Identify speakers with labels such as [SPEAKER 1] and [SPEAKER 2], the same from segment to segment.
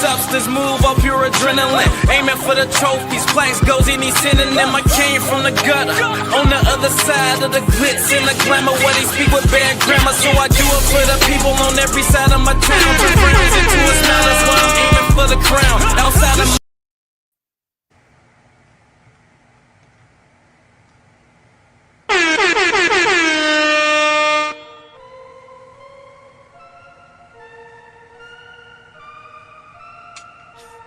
[SPEAKER 1] substance, move off pure adrenaline. Aiming for the trophies, plaques, goes any synonym. I came from the gutter, on the other side of the glitz and the glamour, where they speak with bad grammar. So I do it for the people on every side of my town. Turn frowns into a smile, that's why I'm aiming for the crown. Outside of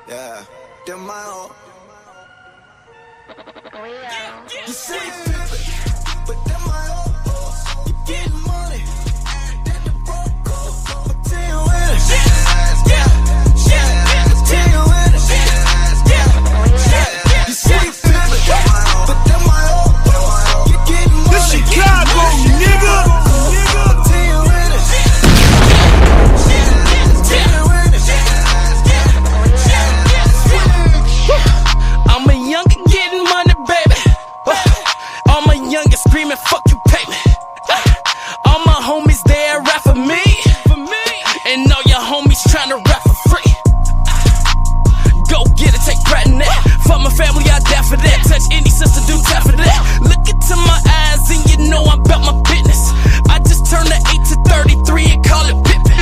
[SPEAKER 2] yeah, they're my own. You say pimpin', but they're my own. You getting money, they're the broke off. I'ma tell you when it. Tell you when it. You say pimpin', but they're my own. You getting money.
[SPEAKER 3] This Chicago, nigga.
[SPEAKER 2] I'ma tell you when it. Tell you when it.
[SPEAKER 1] I'm a youngin' getting money, baby. All my youngins screaming, fuck you, pay me. All my homies there rap for me. And all your homies tryna rap for free. Go get it, take pride in that. For my family, I die for that. Touch any sister, do tap for that. Look into my eyes and you know I'm about my business. I just turned the 8 to 33 and call it pippin'.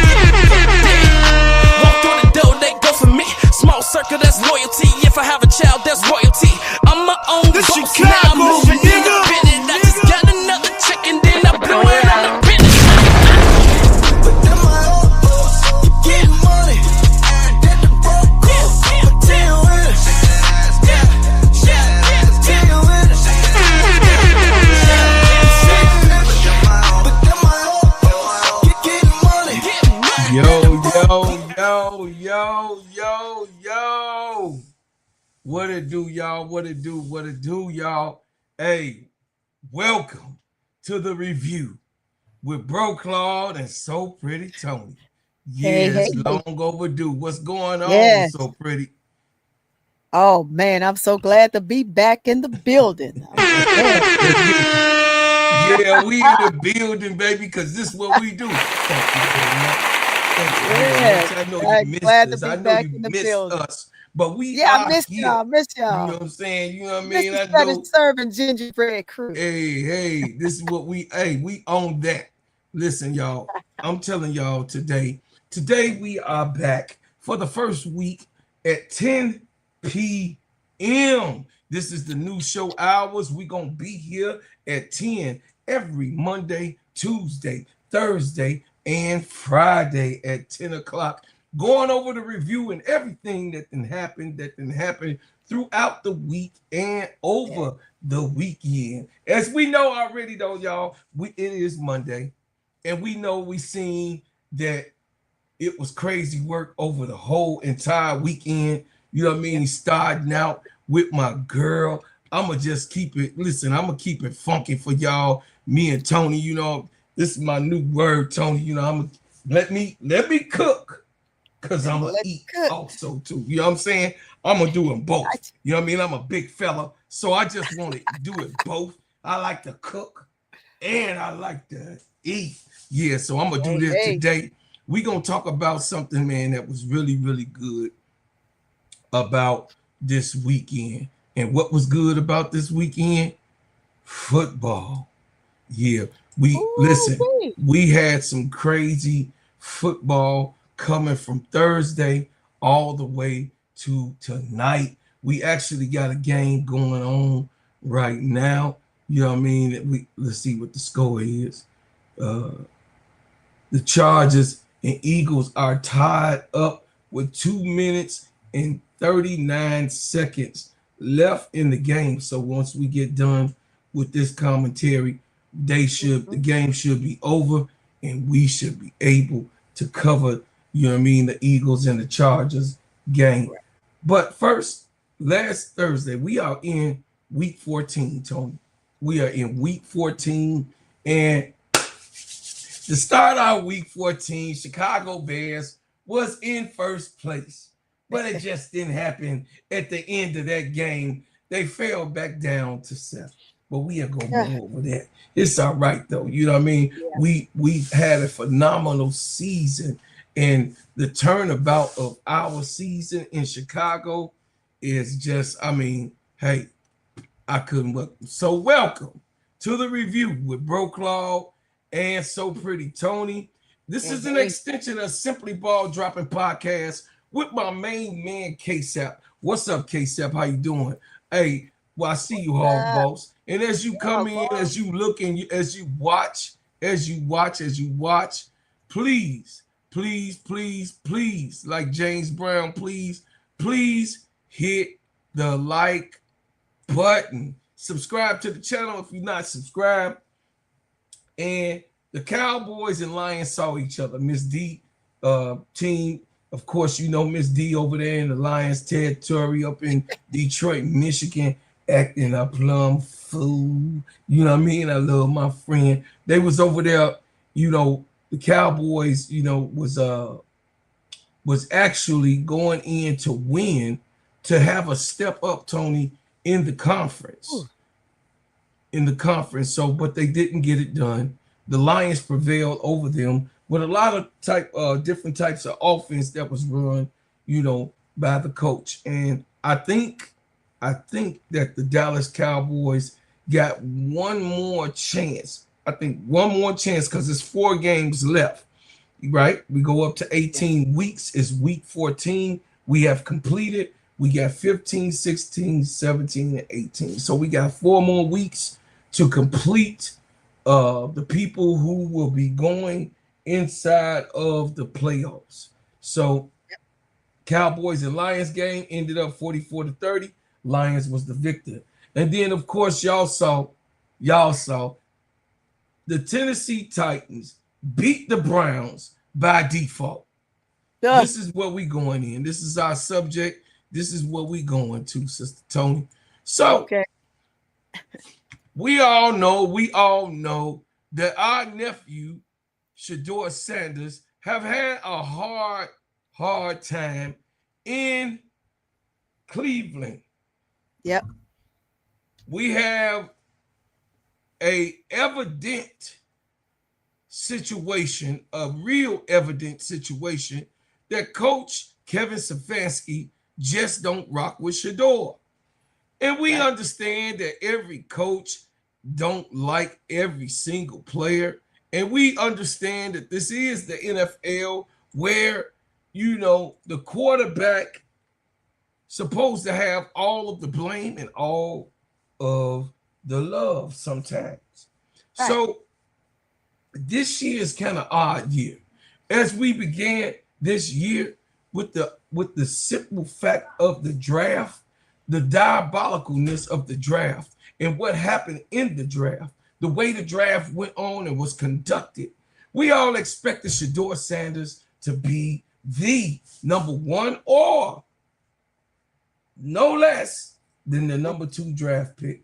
[SPEAKER 1] Walk through the door, they go for me. Small circle, that's loyalty. If I have a child, that's royalty. I'm my own
[SPEAKER 3] This
[SPEAKER 1] boss,
[SPEAKER 3] Chicago,
[SPEAKER 1] now I'm moving
[SPEAKER 3] nigga.
[SPEAKER 1] independent. I just got another check and then I blew it on the business.
[SPEAKER 2] But they're my own. You getting money, they're the broke off. I'ma tell you when it. Tell you when it. But they're my own. You getting money.
[SPEAKER 3] Yo. What it do, y'all? What it do, y'all? Hey, welcome to the review with Bro Claude and So Pretty Tony. Yes,
[SPEAKER 4] Hey.
[SPEAKER 3] long overdue. What's going on,
[SPEAKER 4] Yes.
[SPEAKER 3] So Pretty?
[SPEAKER 4] Oh man, I'm so glad to be back in the building.
[SPEAKER 3] Yeah, we in the building, baby, because this is what we do. Thank you very much. Thank you very
[SPEAKER 4] Yes,
[SPEAKER 3] much. I know
[SPEAKER 4] I'm
[SPEAKER 3] you missed
[SPEAKER 4] glad to
[SPEAKER 3] us.
[SPEAKER 4] be
[SPEAKER 3] I know
[SPEAKER 4] back
[SPEAKER 3] you
[SPEAKER 4] in the
[SPEAKER 3] missed
[SPEAKER 4] building.
[SPEAKER 3] us, but we
[SPEAKER 4] Yeah,
[SPEAKER 3] are
[SPEAKER 4] I missed
[SPEAKER 3] here.
[SPEAKER 4] y'all. Miss
[SPEAKER 3] You know
[SPEAKER 4] y'all.
[SPEAKER 3] what I'm saying? You know what I
[SPEAKER 4] Miss
[SPEAKER 3] mean?
[SPEAKER 4] the
[SPEAKER 3] I
[SPEAKER 4] Spanish
[SPEAKER 3] know.
[SPEAKER 4] serving gingerbread crew.
[SPEAKER 3] Hey, this is what we own that. Listen, y'all, I'm telling y'all today we are back for the first week at 10 p.m. This is the new show hours. We're going to be here at 10 every Monday, Tuesday, Thursday, and Friday at 10 o'clock. Going over the review and everything that can happen throughout the week and over the weekend. As we know already, though, y'all, it is Monday, and we know we seen that it was crazy work over the whole entire weekend. You know what I mean? Starting out with my girl. I'ma just keep it. Listen, I'm gonna keep it funky for y'all. Me and Tony, you know, this is my new word, Tony. You know, let me cook. Cause I'm gonna eat also too. You know what I'm saying? I'm gonna do them both. You know what I mean? I'm a big fella, so I just want to do it both. I like to cook and I like to eat. Yeah, so I'm gonna do this today. We're gonna talk about something, man, that was really, really good about this weekend. And what was good about this weekend? Football. Yeah, we had some crazy football coming from Thursday all the way to tonight. We actually got a game going on right now. You know what I mean? Let's see what the score is. The Chargers and Eagles are tied up with 2 minutes and 39 seconds left in the game. So once we get done with this commentary, the game should be over and we should be able to cover, you know what I mean, the Eagles and the Chargers game. But first, last Thursday, we are in week 14, Tony. We are in week 14, and to start our week 14, Chicago Bears was in first place, but it just didn't happen at the end of that game. They fell back down to 7th, but we are going to go over that. It's all right, though. You know what I mean? Yeah. We had a phenomenal season, And the turnabout of our season in Chicago is just, I mean, hey, I couldn't welcome. So welcome to the review with Bro Claude and So Pretty Tony. This is an extension of Simply Ball Dropping Podcast with my main man K-Sap. What's up, K-Sap? How you doing? Hey, well, I see you, Hog Boss. And as you come in, as you look and as you watch, please, like James Brown, please hit the like button. Subscribe to the channel if you're not subscribed. And the Cowboys and Lions saw each other. Miss D team, of course, you know Miss D over there in the Lions territory up in Detroit, Michigan, acting a plum fool. You know what I mean? I love my friend. They was over there, you know, the Cowboys, you know, was actually going in to win, to have a step up, Tony, in the conference. Ooh. In the conference. So, but they didn't get it done. The Lions prevailed over them with a lot of different types of offense that was run, you know, by the coach. And I think that the Dallas Cowboys got one more chance. I think one more chance because there's 4 games left, right? We go up to 18 weeks. It's week 14. We have completed. We got 15, 16, 17, and 18. So we got 4 more weeks to complete the people who will be going inside of the playoffs. So Cowboys and Lions game ended up 44-30. Lions was the victor. And then, of course, y'all saw the Tennessee Titans beat the Browns by default. Yeah. This is what we going in. This is our subject. This is what we going to, Sister Tony. So okay. we all know that our nephew, Shedeu Sanders, have had a hard time in Cleveland.
[SPEAKER 4] Yep.
[SPEAKER 3] We have a real evident situation that Coach Kevin Stefanski just don't rock with Shedeu. And we understand that every coach don't like every single player. And we understand that this is the NFL where, you know, the quarterback supposed to have all of the blame and all of the love sometimes. Right. So this year is kind of odd year. As we began this year with the simple fact of the draft, the diabolicalness of the draft, and what happened in the draft, the way the draft went on and was conducted, we all expected Shedeu Sanders to be the number 1 or no less than the number 2 draft pick.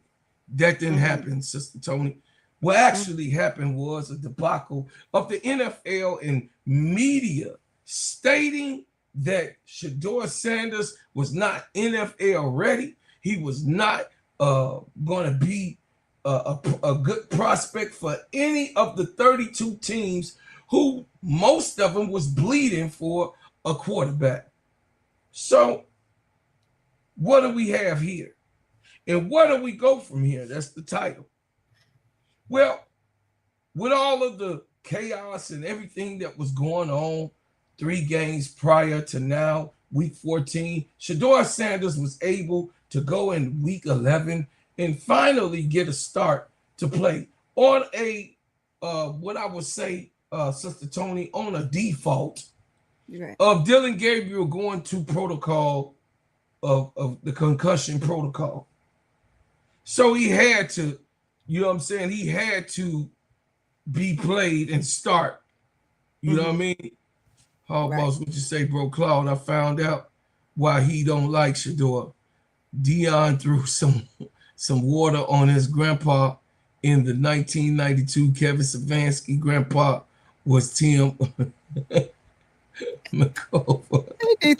[SPEAKER 3] That didn't happen, Sister Tony. What actually happened was a debacle of the NFL and media stating that Shedeu Sanders was not NFL ready. He was not going to be a good prospect for any of the 32 teams who most of them was bleeding for a quarterback. So what do we have here? And where do we go from here? That's the title. Well, with all of the chaos and everything that was going on 3 games prior to now, week 14, Shedeu Sanders was able to go in week 11 and finally get a start to play on a, what I would say, Sister Tony, on a default of Dylan Gabriel going to protocol of the concussion protocol. So he had to, you know what I'm saying? He had to be played and start. You know what I mean? Boss, what you say, Bro Claude? I found out why he don't like Shedeu. Dion threw some water on his grandpa in the 1992 Kevin Stefanski. Grandpa was Tim McCover.
[SPEAKER 4] He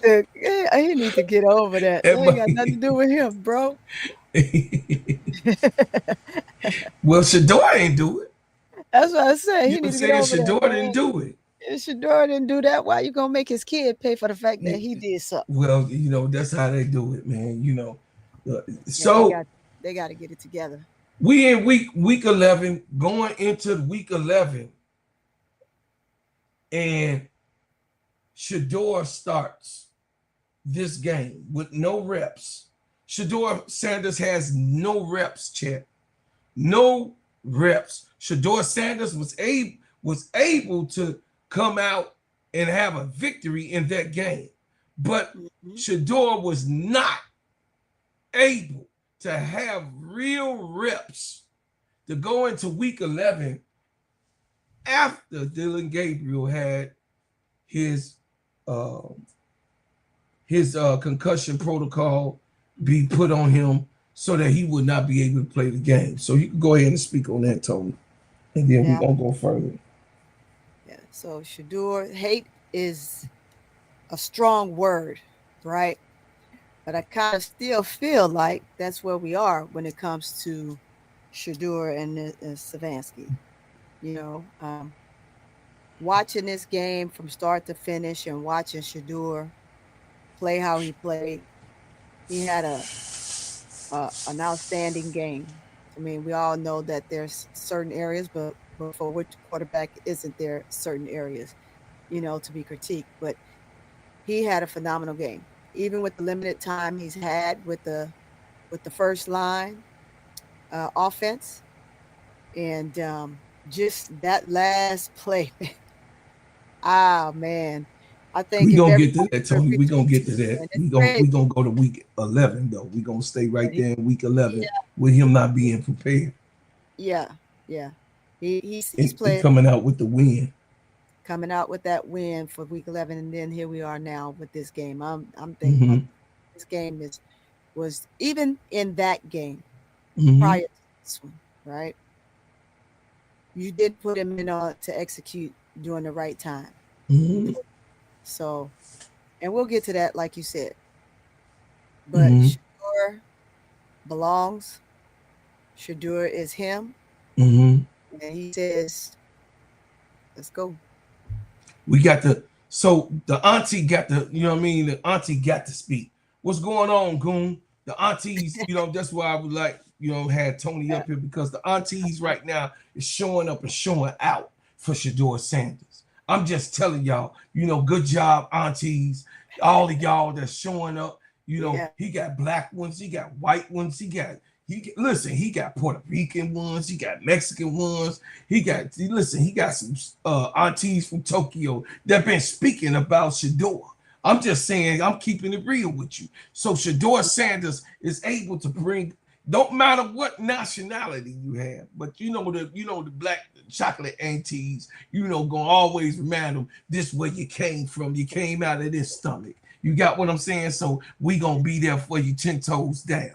[SPEAKER 4] need to get over that. That ain't got nothing to do with him, bro.
[SPEAKER 3] Well, Shedeu ain't do it.
[SPEAKER 4] That's what I say. He need to get over
[SPEAKER 3] Shedeu
[SPEAKER 4] that.
[SPEAKER 3] Didn't do it.
[SPEAKER 4] If Shedeur didn't do that, why you gonna make his kid pay for the fact that
[SPEAKER 3] Yeah,
[SPEAKER 4] he did something?
[SPEAKER 3] well, that's how they do it, man.
[SPEAKER 4] Yeah, they
[SPEAKER 3] So
[SPEAKER 4] got to get it together.
[SPEAKER 3] we in week 11, going into week 11, and Shedeur starts this game with no reps. Shedeur Sanders has no reps, Chet. No reps. Shedeur Sanders was able to come out and have a victory in that game, but
[SPEAKER 4] Mhm.
[SPEAKER 3] Shedeur was not able to have real reps to go into week 11 after Dylan Gabriel had his uh, concussion protocol be put on him so that he would not be able to play the game. So you can go ahead and speak on that, Tony, and then we're
[SPEAKER 4] Yeah,
[SPEAKER 3] gonna go further.
[SPEAKER 4] yeah. So Shedeur, hate is a strong word, right? But I kind of still feel like that's where we are when it comes to Shedeur and Savansky. You know, watching this game from start to finish and watching Shedeur play how he played, he had a an outstanding game. I mean, we all know that there's certain areas, but for which quarterback isn't there certain areas, to be critiqued? But he had a phenomenal game, even with the limited time he's had with the first line offense, and just that last play. Ah, man, I think
[SPEAKER 3] We
[SPEAKER 4] if
[SPEAKER 3] gonna
[SPEAKER 4] everybody
[SPEAKER 3] get to that,
[SPEAKER 4] would
[SPEAKER 3] Tony. We gonna get to that.
[SPEAKER 4] and it's
[SPEAKER 3] We gonna go to week 11 though. We gonna stay right
[SPEAKER 4] but
[SPEAKER 3] there in week
[SPEAKER 4] yeah,
[SPEAKER 3] 11 with him not being prepared
[SPEAKER 4] yeah, yeah. He's
[SPEAKER 3] and
[SPEAKER 4] played
[SPEAKER 3] coming out with the win.
[SPEAKER 4] coming out with that win for week 11, and then here we are now with this game. I'm thinking
[SPEAKER 3] Mm-hmm.
[SPEAKER 4] this game is was even in that game
[SPEAKER 3] Mm-hmm.
[SPEAKER 4] prior to this one, right? You did put him in to execute during the right time. You
[SPEAKER 3] Mm-hmm.
[SPEAKER 4] put so, and we'll get to that, like you said. But
[SPEAKER 3] Mm-hmm.
[SPEAKER 4] Shador belongs. Shador is him,
[SPEAKER 3] Mm-hmm.
[SPEAKER 4] and he says, "Let's go."
[SPEAKER 3] We got the auntie got what I mean? The auntie got to speak. What's going on, Goon? The aunties, that's why I would like, had Tony
[SPEAKER 4] Yeah,
[SPEAKER 3] up here because the aunties right now is showing up and showing out for Shedeur Sanders. I'm just telling y'all, good job, aunties. All of y'all that's showing up.
[SPEAKER 4] yeah,
[SPEAKER 3] He got black ones, he got white ones, listen, he got Puerto Rican ones, he got Mexican ones, he got some aunties from Tokyo that been speaking about Shedeur. I'm just saying, I'm keeping it real with you. So Shedeur Sanders is able to bring, don't matter what nationality you have, but the black chocolate aunties, gonna always remind them this where you came from. You came out of this stomach. You got what I'm saying? So we gonna be there for you 10 toes down.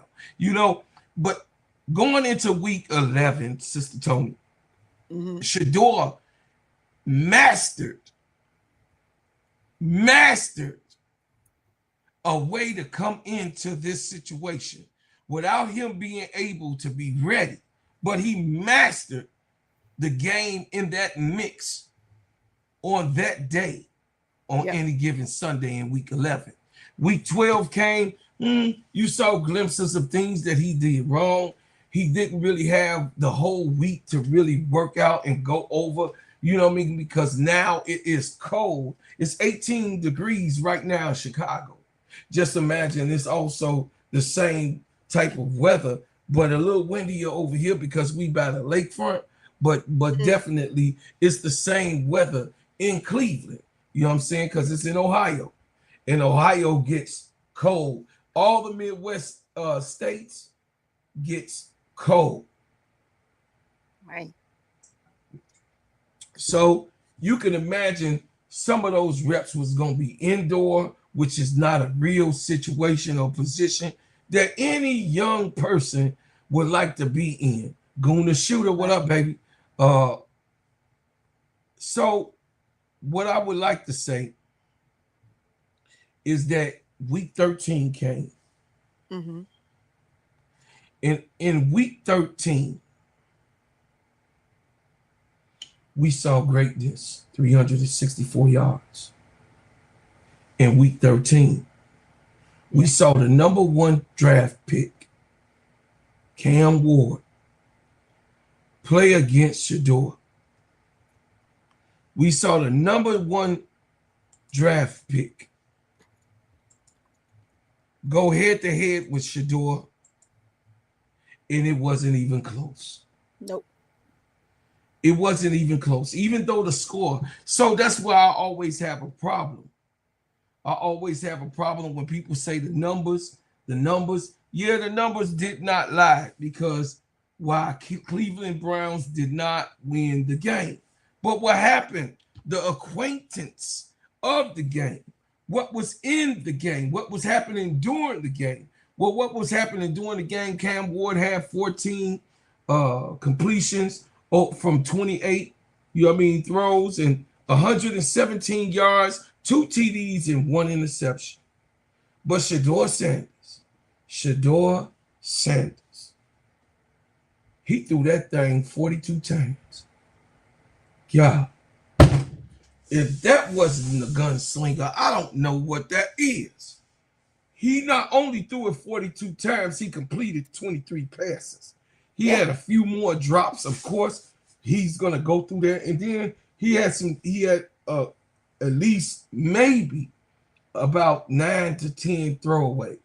[SPEAKER 3] But going into week 11, Sister Tony,
[SPEAKER 4] hmm
[SPEAKER 3] Shedeur mastered mastered a way to come into this situation without him being able to be ready. But he mastered the game in that mix on that day on
[SPEAKER 4] yeah,
[SPEAKER 3] any given Sunday in week 11. Week 12 came, you saw glimpses of things that he did wrong. He didn't really have the whole week to really work out and go over, because now it is cold. It's 18 degrees right now in Chicago. Just imagine it's also the same type of weather, but a little windier over here because we by the lakefront. But
[SPEAKER 4] mm,
[SPEAKER 3] definitely it's the same weather in Cleveland. You know what I'm saying? Because it's in Ohio, and Ohio gets cold. All the Midwest states gets cold.
[SPEAKER 4] right.
[SPEAKER 3] So you can imagine some of those reps was going to be indoor, which is not a real situation or position that any young person would like to be in. Going to shooter, what
[SPEAKER 4] Right.
[SPEAKER 3] up, baby? Uh, so what I would like to say is that week 13 came.
[SPEAKER 4] hmm
[SPEAKER 3] In week 13, we saw greatness, 364 yards. In week 13, we saw the number one draft pick, Cam Ward, play against Shedeu. We saw the number one draft pick go head to head with Shedeu, and it wasn't even close.
[SPEAKER 4] Nope.
[SPEAKER 3] It wasn't even close, even though the score. So that's why I always have a problem. I always have a problem when people say the numbers. Yeah, the numbers did not lie, because why Cleveland Browns did not win the game. But what happened? The acquaintance of the game, what was in the game, what was happening during the game. Well, what was happening during the game? Cam Ward had 14 completions from 28, throws, and 117 yards, 2 TDs, and 1 interception. But Shedeu Sanders, he threw that thing 42 times. Yeah. If that wasn't a gunslinger, I don't know what that is. He not only threw it 42 times, he completed 23 passes. He had a few more drops. Of course, he's gonna go through there, and then he had at least maybe about 9 to 10 throwaways.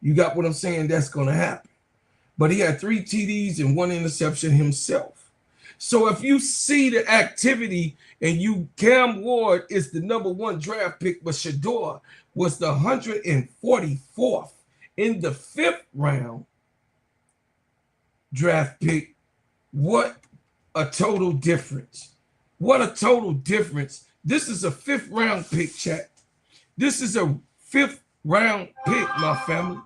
[SPEAKER 3] You got what I'm saying? That's gonna happen. But he had 3 TDs and 1 interception himself. So if you see the activity, and Cam Ward is the number one draft pick, but Shedeu was the 144th in the 5th round draft pick. What a total difference. What a total difference. This is a 5th round pick, chat. This is a 5th round pick, my family,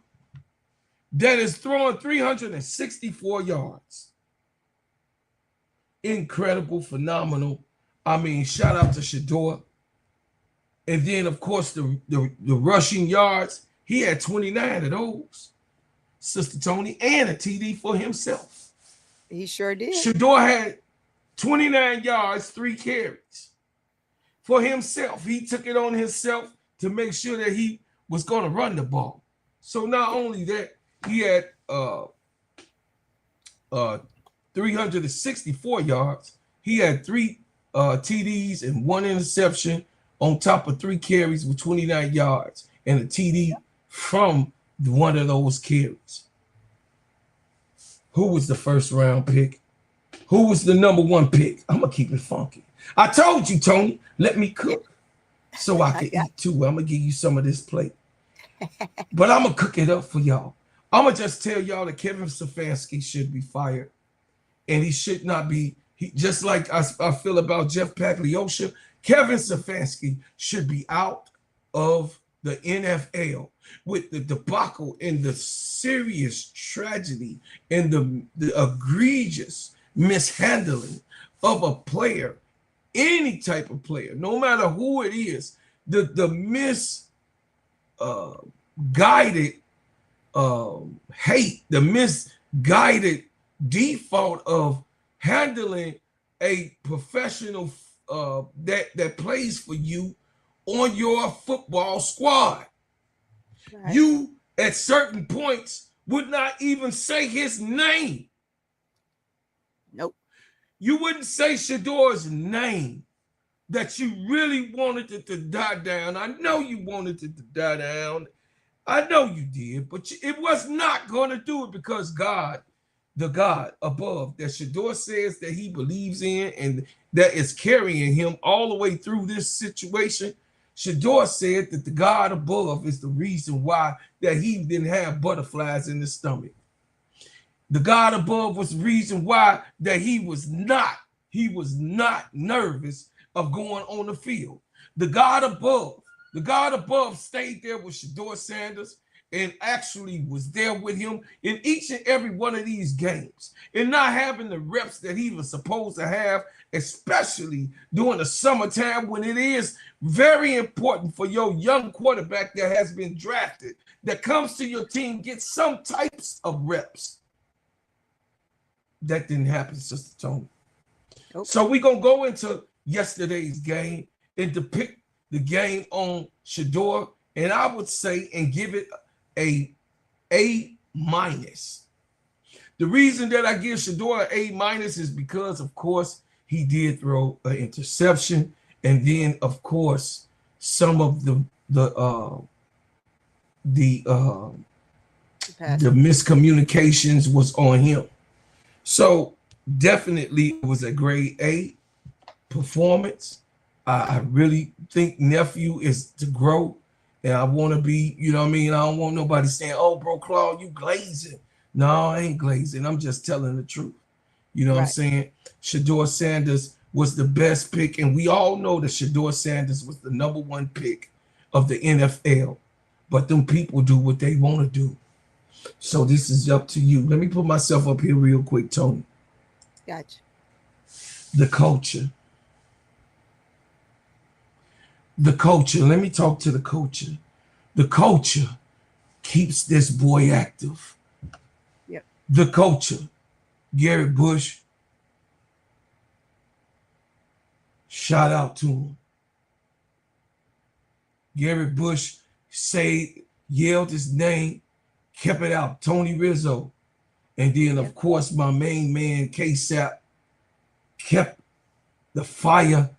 [SPEAKER 3] that is throwing 364 yards. Incredible, phenomenal. I mean, shout out to Shedeu. And then, of course, the rushing yards, he had 29 of those, Sister Tony, and a TD for himself.
[SPEAKER 4] He sure did.
[SPEAKER 3] Shedeu had 29 yards, 3 carries for himself. He took it on himself to make sure that he was going to run the ball. So not only that, he had 364 yards. He had 3 TDs and 1 interception on top of 3 carries with 29 yards and a TD from one of those carries. Who was the 1st round pick? Who was the number 1 pick? I'm going to keep it funky. I told you, Tony, let me cook so I can eat too. I'm going to give you some of this plate. But I'm going to cook it up for y'all. I'm going to just tell y'all that Kevin Stefanski should be fired. And he should not be, just like I feel about Jeff Pagliosha, Kevin Stefanski should be out of the NFL with the debacle and the serious tragedy and the egregious mishandling of a player, any type of player, no matter who it is, the misguided hate, the misguided default of handling a professional that plays for you on your football squad. Right. You at certain points would not even say his name.
[SPEAKER 4] Nope.
[SPEAKER 3] You wouldn't say Shedeu's name, that you really wanted it to die down. I know you wanted it to die down. I know you did, but it was not going to do it, because God, the God above that Shedeu says that he believes in and that is carrying him all the way through this situation, Shedeu said that the God above is the reason why that he didn't have butterflies in his stomach. The God above was the reason why that he was not nervous of going on the field. The God above stayed there with Shedeu Sanders and actually was there with him in each and every one of these games, and not having the reps that he was supposed to have, especially during the summertime when it is very important for your young quarterback that has been drafted, that comes to your team, get some types of reps. That didn't happen, Sister Tony.
[SPEAKER 4] Nope.
[SPEAKER 3] So we're gonna go into yesterday's game and depict the game on Shedeur, and I would say and give it a minus. The reason that I give Shedeur an A minus is because, of course, he did throw an interception, and then, of course, some of the miscommunications was on him. So definitely it was a grade A performance. I really think nephew is to grow, and I want to be, you know what I mean? I don't want nobody saying, oh, bro, Claude, you glazing. No, I ain't glazing. I'm just telling the truth. You know what I'm
[SPEAKER 4] Right.
[SPEAKER 3] saying? Shedeur Sanders was the best pick, and we all know that Shedeur Sanders was the #1 pick of the NFL. But them people do what they want to do. So this is up to you. Let me put myself up here real quick, Tony.
[SPEAKER 4] Gotcha.
[SPEAKER 3] The culture. The culture. Let me talk to the culture. The culture keeps this boy active.
[SPEAKER 4] Yep.
[SPEAKER 3] The culture. Garrett Bush. Shout out to him. Garrett Bush yelled his name, kept it out. Tony Rizzo. And then, of course, my main man, K-Sap, kept the fire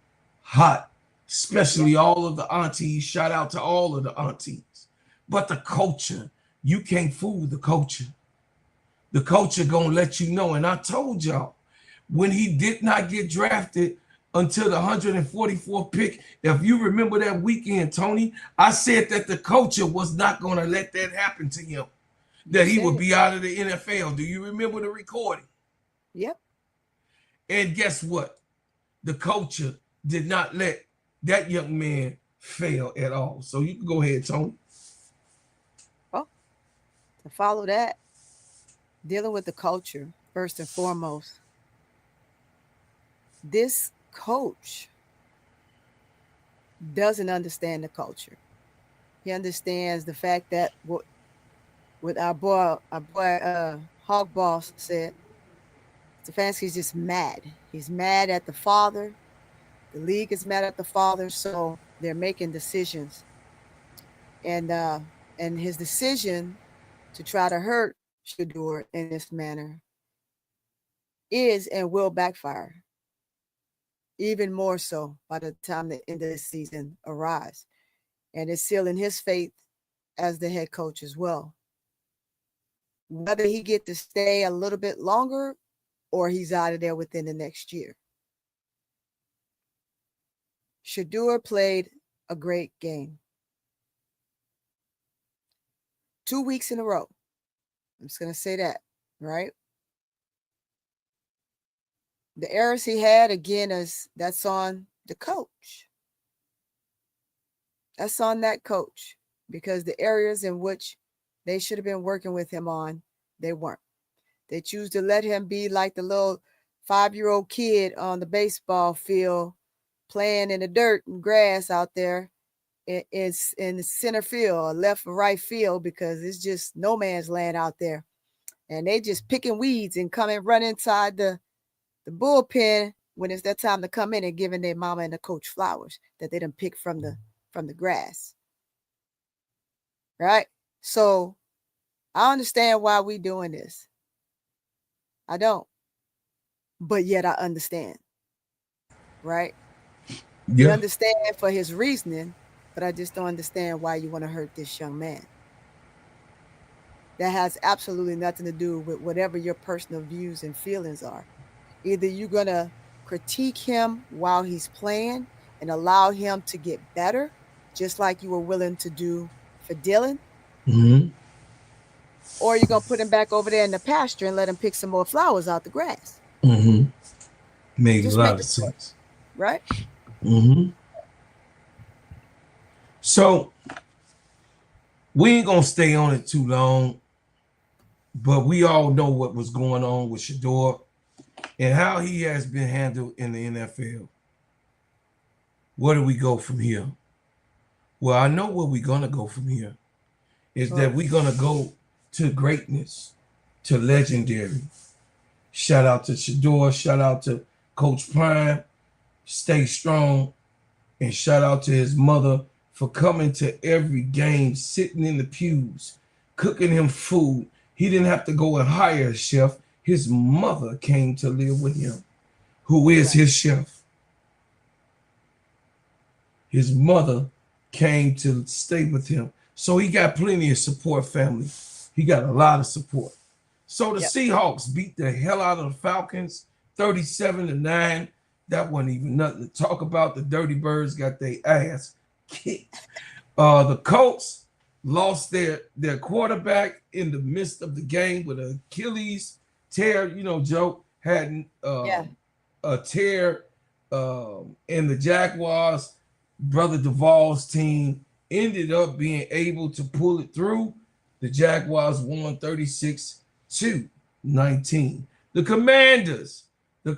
[SPEAKER 3] hot, especially all of the aunties. Shout out to all of the aunties. But the culture, you can't fool the culture. The culture gonna let you know. And I told y'all, when he did not get drafted until the 144th pick, if you remember that weekend, Tony, I said that the culture was not gonna let that happen to him, that he would be out of the NFL. Do you remember the recording?
[SPEAKER 4] Yep.
[SPEAKER 3] And guess what? The culture did not let that young man fail at all. So you can go ahead, Tony.
[SPEAKER 4] Well, to follow that, dealing with the culture, first and foremost, this coach doesn't understand the culture. He understands the fact that what our boy Hog Boss said, Stefanski's just mad. He's mad at the father. The league is mad at the father, so they're making decisions. And his decision to try to hurt Shedeur in this manner is and will backfire, even more so by the time the end of the season arrives. And it's sealing his fate as the head coach as well. Whether he get to stay a little bit longer or he's out of there within the next year. Shedeur played a great game. 2 weeks in a row. I'm just going to say that, right? The errors he had, again, that's on the coach. That's on that coach, because the areas in which they should have been working with him on, they weren't. They choose to let him be like the little 5-year-old kid on the baseball field playing in the dirt and grass out there. It's in the center field or left or right field, because it's just no man's land out there. And they just picking weeds and come and run inside the bullpen when it's that time to come in and giving their mama and the coach flowers that they done pick from the grass. Right? So I understand why we doing this. I don't. But yet I understand. Right?
[SPEAKER 3] Yeah.
[SPEAKER 4] You understand for his reasoning, but I just don't understand why you want to hurt this young man. That has absolutely nothing to do with whatever your personal views and feelings are. Either you're going to critique him while he's playing and allow him to get better, just like you were willing to do for Dylan, or you're going to put him back over there in the pasture and let him pick some more flowers out the grass.
[SPEAKER 3] Made
[SPEAKER 4] Just
[SPEAKER 3] a lot
[SPEAKER 4] make
[SPEAKER 3] of sense.
[SPEAKER 4] Right?
[SPEAKER 3] So we ain't gonna stay on it too long, but we all know what was going on with Shedeur and how he has been handled in the NFL. Where do we go from here? Well, I know where we're gonna go from here is that we're gonna go to greatness, to legendary. Shout out to Shedeur, shout out to Coach Prime, stay strong. And shout out to his mother for coming to every game, sitting in the pews, cooking him food. He didn't have to go and hire a chef. His mother came to live with him, who is
[SPEAKER 4] Right.
[SPEAKER 3] his chef. His mother came to stay with him. So he got plenty of support, family. He got a lot of support. So the
[SPEAKER 4] Yep.
[SPEAKER 3] Seahawks beat the hell out of the Falcons, 37-9. That wasn't even nothing to talk about. The Dirty Birds got their ass kicked. The Colts lost their quarterback in the midst of the game with an Achilles tear. You know, Joe had
[SPEAKER 4] Yeah.
[SPEAKER 3] a tear, and the Jaguars, Brother Duvall's team, ended up being able to pull it through. The Jaguars won 36-19. The Commanders, the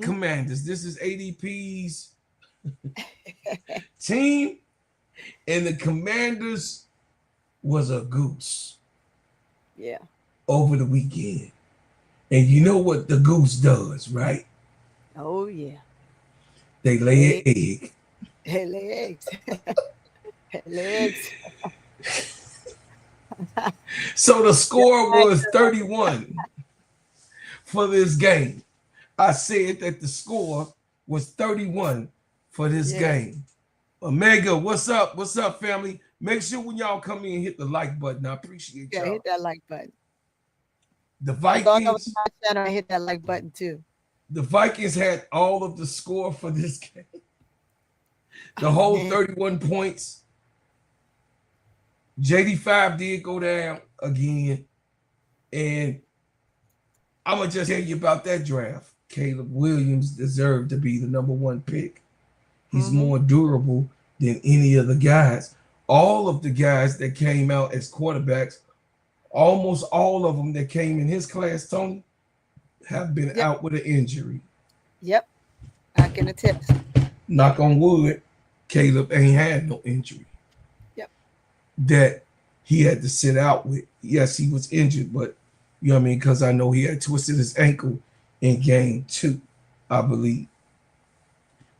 [SPEAKER 3] Commanders. This is ADP's team, and the Commanders was a goose
[SPEAKER 4] Yeah.
[SPEAKER 3] over the weekend. And you know what the goose does, right?
[SPEAKER 4] Oh yeah.
[SPEAKER 3] They lay an egg.
[SPEAKER 4] Hey, legs. Hey, legs.
[SPEAKER 3] So the score was 31 for this game. I said that the score was 31 for this game. Omega, what's up? What's up, family? Make sure when y'all come in, hit the like button. I appreciate
[SPEAKER 4] Yeah,
[SPEAKER 3] y'all.
[SPEAKER 4] hit that like button.
[SPEAKER 3] The
[SPEAKER 4] Go on over
[SPEAKER 3] Vikings,
[SPEAKER 4] to my channel and hit that like button too.
[SPEAKER 3] the Vikings had all of the score for this game. The whole 31 points. JD5 did go down again. And I'm going to just tell you about that draft. Caleb Williams deserved to be the number one pick. He's more durable than any of the guys. All of the guys that came out as quarterbacks, almost all of them that came in his class, Tony, have been out with an injury.
[SPEAKER 4] Yep. I can attest.
[SPEAKER 3] Knock on wood, Caleb ain't had no injury.
[SPEAKER 4] Yep.
[SPEAKER 3] That he had to sit out with. Yes, he was injured, but you know what I mean? Because I know he had twisted his ankle in game 2, I believe.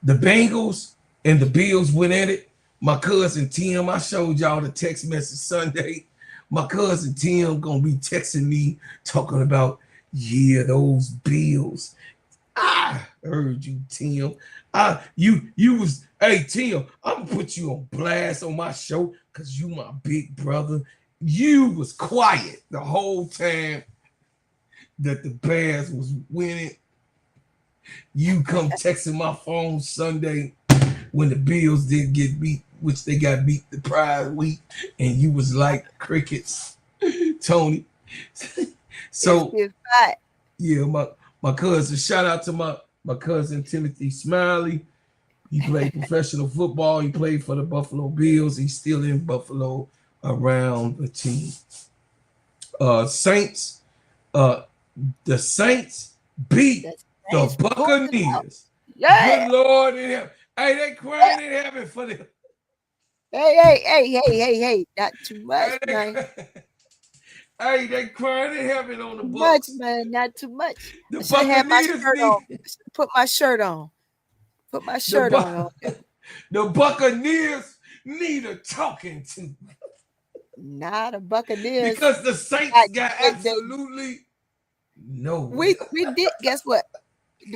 [SPEAKER 3] The Bengals and the Bills went at it. My cousin Tim, I showed y'all the text message Sunday. My cousin Tim gonna be texting me talking about, yeah, those Bills. I heard you, Tim. You was, hey Tim, I'm gonna put you on blast on my show because you my big brother. You was quiet the whole time that the Bears was winning. You come texting my phone Sunday when the Bills did get beat, which they got beat the prior week, and you was like crickets, Tony. So yeah, my cousin, shout out to my cousin Timothy Smiley. He played professional football. He played for the Buffalo Bills. He's still in Buffalo around the team. Saints, the Saints beat the Buccaneers.
[SPEAKER 4] Yeah.
[SPEAKER 3] Good Lord in heaven. Hey, they crying in heaven for them.
[SPEAKER 4] Hey. Not too much, man.
[SPEAKER 3] Hey, they crying in heaven on the
[SPEAKER 4] Too
[SPEAKER 3] Bucks.
[SPEAKER 4] much, man. Not too much.
[SPEAKER 3] The
[SPEAKER 4] I should have my
[SPEAKER 3] Buccaneers
[SPEAKER 4] shirt on. Put my shirt on. Put my shirt on.
[SPEAKER 3] The Buccaneers need a talking to.
[SPEAKER 4] Nah, the Buccaneers.
[SPEAKER 3] Because the Saints got absolutely no.
[SPEAKER 4] We did. Guess what?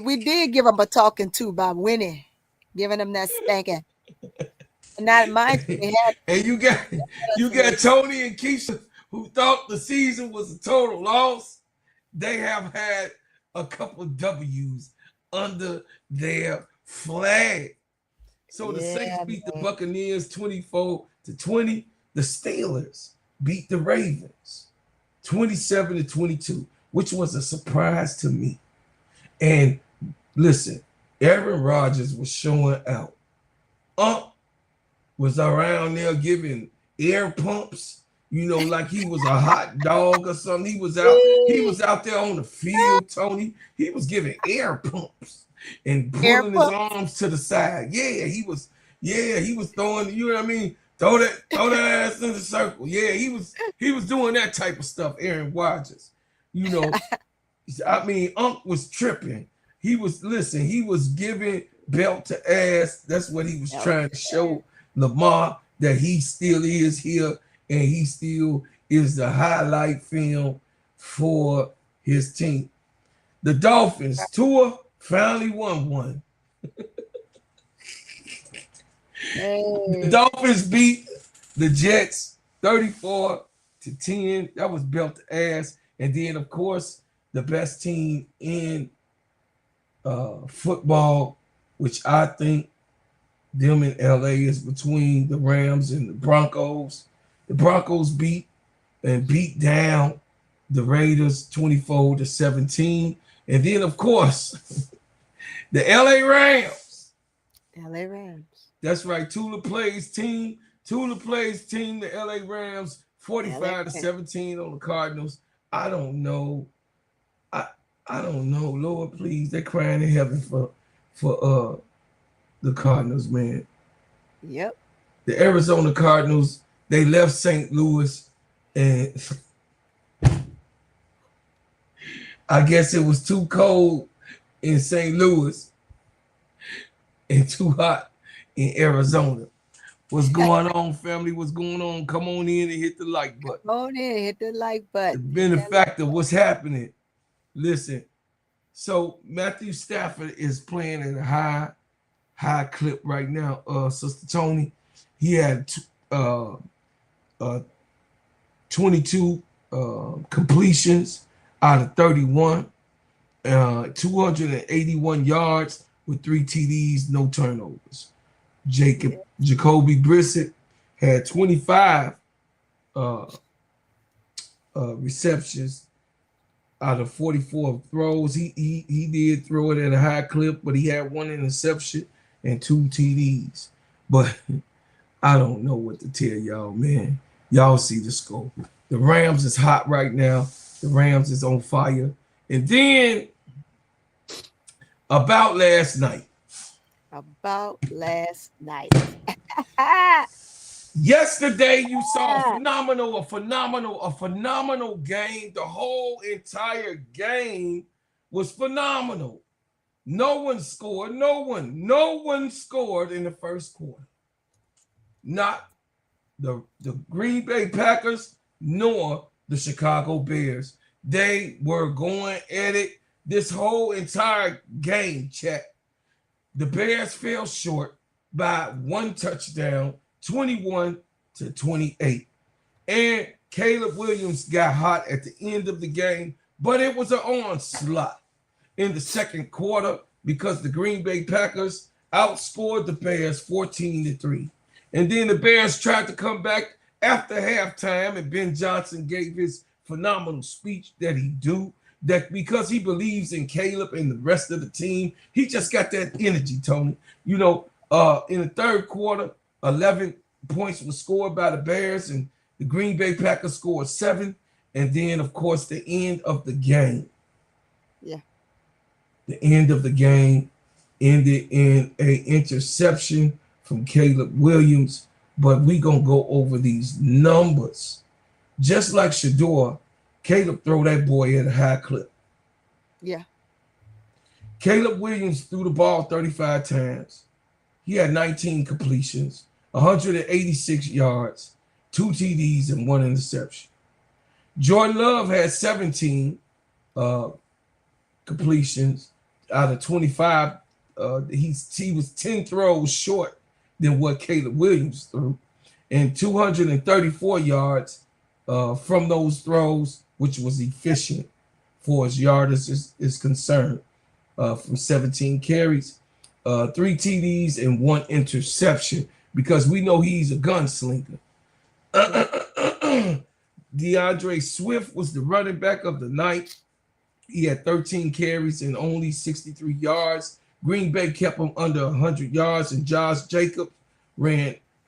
[SPEAKER 4] We did give them a talking to by winning, giving them that spanking. And not mind you, they had.
[SPEAKER 3] And you got Tony and Keisha who thought the season was a total loss. They have had a couple W's under their flag. So the Saints beat the Buccaneers 24-20. The Steelers beat the Ravens 27-22, which was a surprise to me. And listen, Aaron Rodgers was showing out. Was around there giving air pumps, like he was a hot dog or something. He was out there on the field, Tony. He was giving air pumps and pulling his arms to the side. Yeah, he was throwing, you know what I mean? Throw that ass in the circle. Yeah, he was doing that type of stuff, Aaron Rodgers. I mean, Unc was tripping. He was listen. He was giving belt to ass. That's what he was trying to show Lamar, that he still is here and he still is the highlight film for his team. The Dolphins, Tua finally won one. The Dolphins beat the Jets 34-10. That was belt to ass. And then, of course, the best team in football, which I think them in LA is between the Rams and the Broncos. The Broncos beat down the Raiders 24-17. And then, of course, the LA Rams.
[SPEAKER 4] LA Rams.
[SPEAKER 3] That's right. Tula plays team. The LA Rams 45-17 on the Cardinals. I don't know. I don't know. Lord, please. They're crying in heaven for the Cardinals, man.
[SPEAKER 4] Yep.
[SPEAKER 3] The Arizona Cardinals, they left St. Louis, and I guess it was too cold in St. Louis and too hot in Arizona. What's going on, family? What's going on? Come on in and hit the like button.
[SPEAKER 4] Come on in, hit the like button.
[SPEAKER 3] The benefactor, what's happening? Listen, so Matthew Stafford is playing at a high clip right now. Sister Tony, he had 22 completions out of 31, 281 yards with 3 TDs, no turnovers. Jacoby Brissett had 25 receptions out of 44 throws. He did throw it at a high clip, but he had 1 interception and 2 TDs. But I don't know what to tell y'all, man. Y'all see the score. The Rams is hot right now. The Rams is on fire. And then about last night. Yesterday, you saw a phenomenal game. The whole entire game was phenomenal. No one scored. No one scored in the first quarter. Not the Green Bay Packers nor the Chicago Bears. They were going at it this whole entire game, chat. The Bears fell short by 1 touchdown, 21-28. And Caleb Williams got hot at the end of the game, but it was an onslaught in the second quarter because the Green Bay Packers outscored the Bears 14-3. And then the Bears tried to come back after halftime, and Ben Johnson gave his phenomenal speech that he do, that because he believes in Caleb and the rest of the team, he just got that energy, Tony. You know, in the third quarter, 11 points was scored by the Bears, and the Green Bay Packers scored 7. And then, of course, the end of the game.
[SPEAKER 4] Yeah.
[SPEAKER 3] The end of the game ended in an interception from Caleb Williams. But we going to go over these numbers. Just like Shedeu, Caleb throw that boy at a high clip.
[SPEAKER 4] Yeah.
[SPEAKER 3] Caleb Williams threw the ball 35 times. He had 19 completions, 186 yards, 2 TDs, and 1 interception. Jordan Love had 17 completions out of 25. He was 10 throws short than what Caleb Williams threw, and 234 yards from those throws, which was efficient for as yardage is concerned, from 17 carries, 3 TDs, and 1 interception, because we know he's a gunslinger. DeAndre Swift was the running back of the night. He had 13 carries and only 63 yards. Green Bay kept him under 100 yards, and Josh Jacobs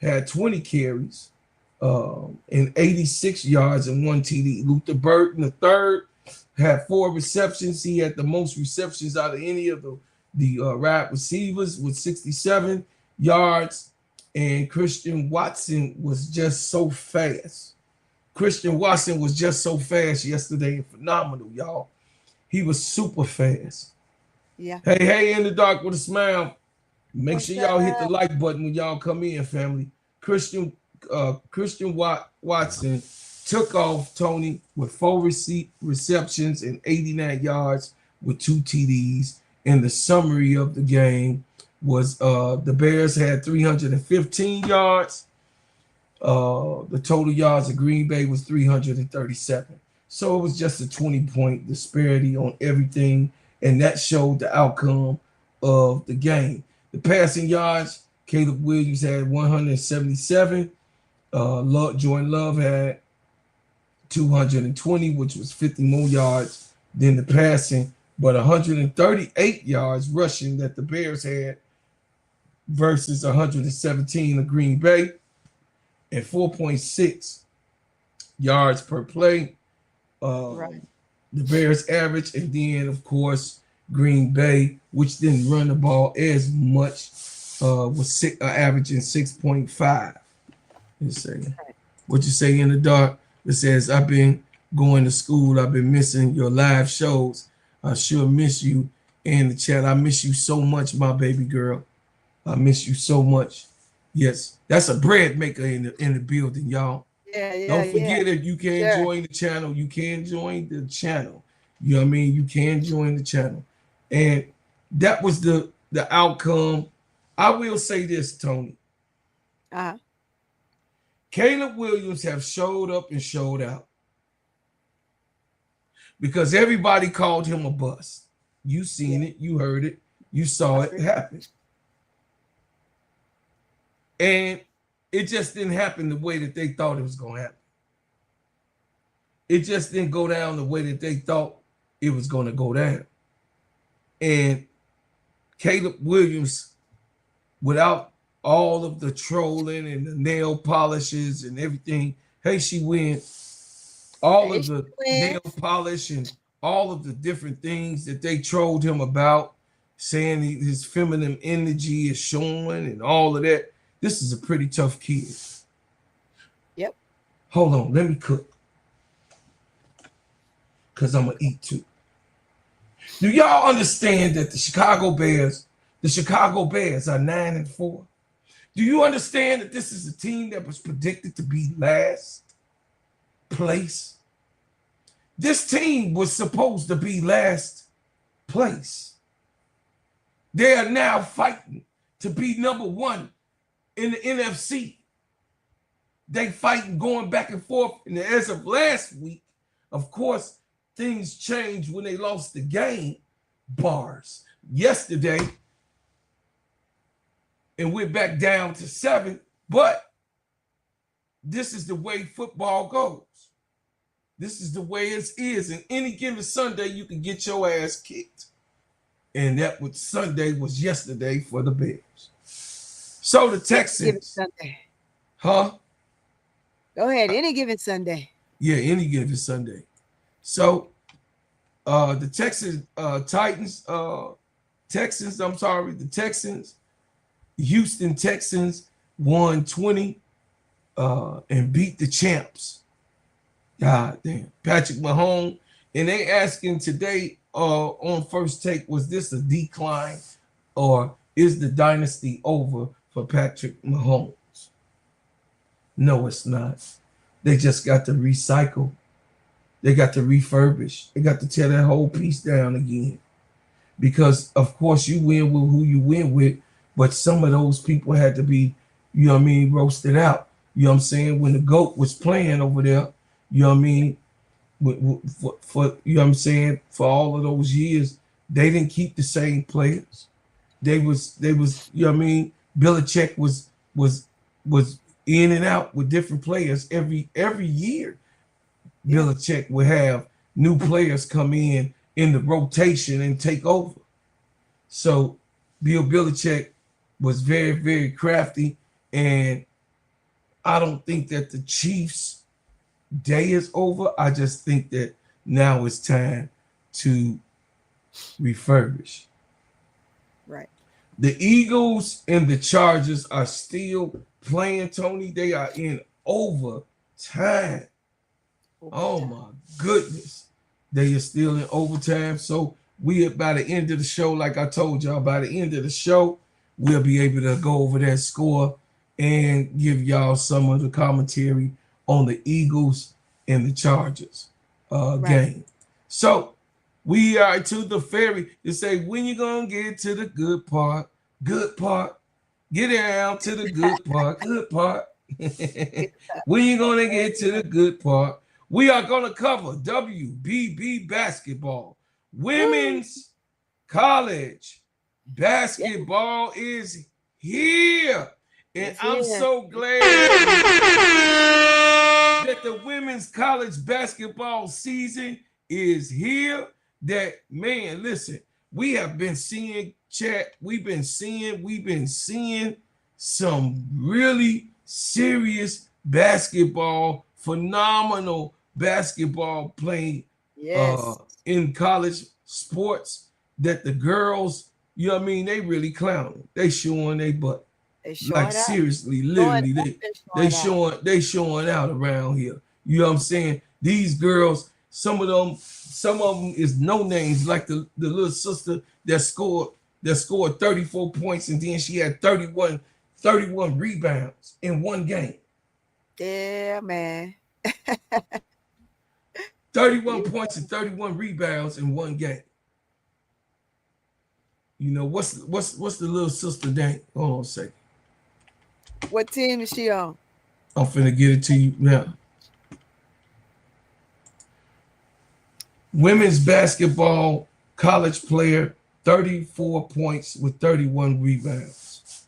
[SPEAKER 3] had 20 carries and 86 yards and 1 TD. Luther Burton III had 4 receptions. He had the most receptions out of any of the wide receivers with 67 yards. And Christian Watson was just so fast. yesterday. Phenomenal, y'all. He was super fast.
[SPEAKER 4] Yeah.
[SPEAKER 3] Hey, in the dark with a smile. Make
[SPEAKER 4] What's
[SPEAKER 3] sure y'all hit the
[SPEAKER 4] up?
[SPEAKER 3] like button when y'all come in, family. Christian Watson took off Tony with 4 receptions and 89 yards with 2 TDs. And the summary of the game was the Bears had 315 yards. The total yards of Green Bay was 337. So it was just a 20-point disparity on everything, and that showed the outcome of the game. The passing yards, Caleb Williams had 177. Jordan Love had 220, which was 50 more yards than the passing, but 138 yards rushing that the Bears had versus 117 of Green Bay, and 4.6 yards per play.
[SPEAKER 4] Right.
[SPEAKER 3] The Bears average, and then of course Green Bay, which didn't run the ball as much, was averaging 6.5. Let's see. What you say in the dark? It says, I've been going to school. I've been missing your live shows. I sure miss you in the chat. I miss you so much, my baby girl. I miss you so much. Yes, that's a bread maker in the building, y'all.
[SPEAKER 4] Yeah, yeah,
[SPEAKER 3] Don't
[SPEAKER 4] yeah.
[SPEAKER 3] forget, if you can
[SPEAKER 4] Sure.
[SPEAKER 3] join the channel, you can join the channel. You know what I mean? You can join the channel. And that was the outcome. I will say this, Tony.
[SPEAKER 4] Uh-huh.
[SPEAKER 3] Caleb Williams have showed up and showed out because everybody called him a bust. You seen it, you heard it, you saw it happen. And it just didn't happen the way that they thought it was going to happen. It just didn't go down the way that they thought it was going to go down. And Caleb Williams, without all of the trolling and the nail polishes and everything, hey, she wins. All of the nail polish and all of the different things that they trolled him about, saying his feminine energy is showing and all of that. This is a pretty tough kid.
[SPEAKER 4] Yep.
[SPEAKER 3] Hold on, let me cook. Because I'm going to eat too. Do y'all understand that the Chicago Bears are 9-4? Do you understand that this is a team that was predicted to be last place? This team was supposed to be last place. They are now fighting to be number one in the NFC. They fighting going back and forth. And as of last week, of course, things changed when they lost the game bars yesterday and we're back down to 7. But this is the way football goes. This is the way it is. And any given Sunday, you can get your ass kicked. And that was Sunday was yesterday for the Bears. So the Texans.
[SPEAKER 4] Any given Sunday.
[SPEAKER 3] Huh?
[SPEAKER 4] Go ahead. Any given Sunday.
[SPEAKER 3] Yeah, any given Sunday. So the Houston Texans won 20 and beat the champs. God damn. Patrick Mahomes. And they asking today on First Take, was this a decline or is the dynasty over for Patrick Mahomes? No, it's not. They just got to recycle. They got to refurbish. They got to tear that whole piece down again. Because, of course, you win with who you win with, but some of those people had to be, you know what I mean, roasted out. You know what I'm saying? When the GOAT was playing over there, you know what I mean, for you know what I'm saying, for all of those years, they didn't keep the same players. They was, you know what I mean, Belichick was in and out with different players every year. Yeah. Belichick would have new players come in the rotation and take over. So Bill Belichick was very, very crafty, and I don't think that the Chiefs' day is over. I just think that now it's time to refurbish.
[SPEAKER 4] Right.
[SPEAKER 3] The Eagles and the Chargers are still playing, Tony. They are in overtime. Oh my goodness. They are still in overtime. So we by the end of the show, like I told y'all, by the end of the show, we'll be able to go over that score and give y'all some of the commentary on the Eagles and the Chargers game. So we are to the ferry to say, when you gonna get to the good part? Good part. Get down to the good part. Good part. When you gonna get to the good part? We are gonna cover WBB basketball. Women's college basketball is here. And I'm so glad that the women's college basketball season is here. That, man, listen, we have been seeing chat. We've been seeing some really serious basketball, phenomenal basketball playing in college sports, that the girls, you know what I mean, they really clowning. They showing their butt. Like out. Seriously, literally, they showing out around here. You know what I'm saying? These girls, some of them is no names, like the little sister that scored 34 points, and then she had 31 rebounds in one game.
[SPEAKER 4] Yeah, man.
[SPEAKER 3] 31 points and 31 rebounds in one game. You know, what's the little sister name? Hold on a second.
[SPEAKER 4] What team is she on?
[SPEAKER 3] I'm finna get it to you now. Women's basketball college player, 34 points with 31 rebounds.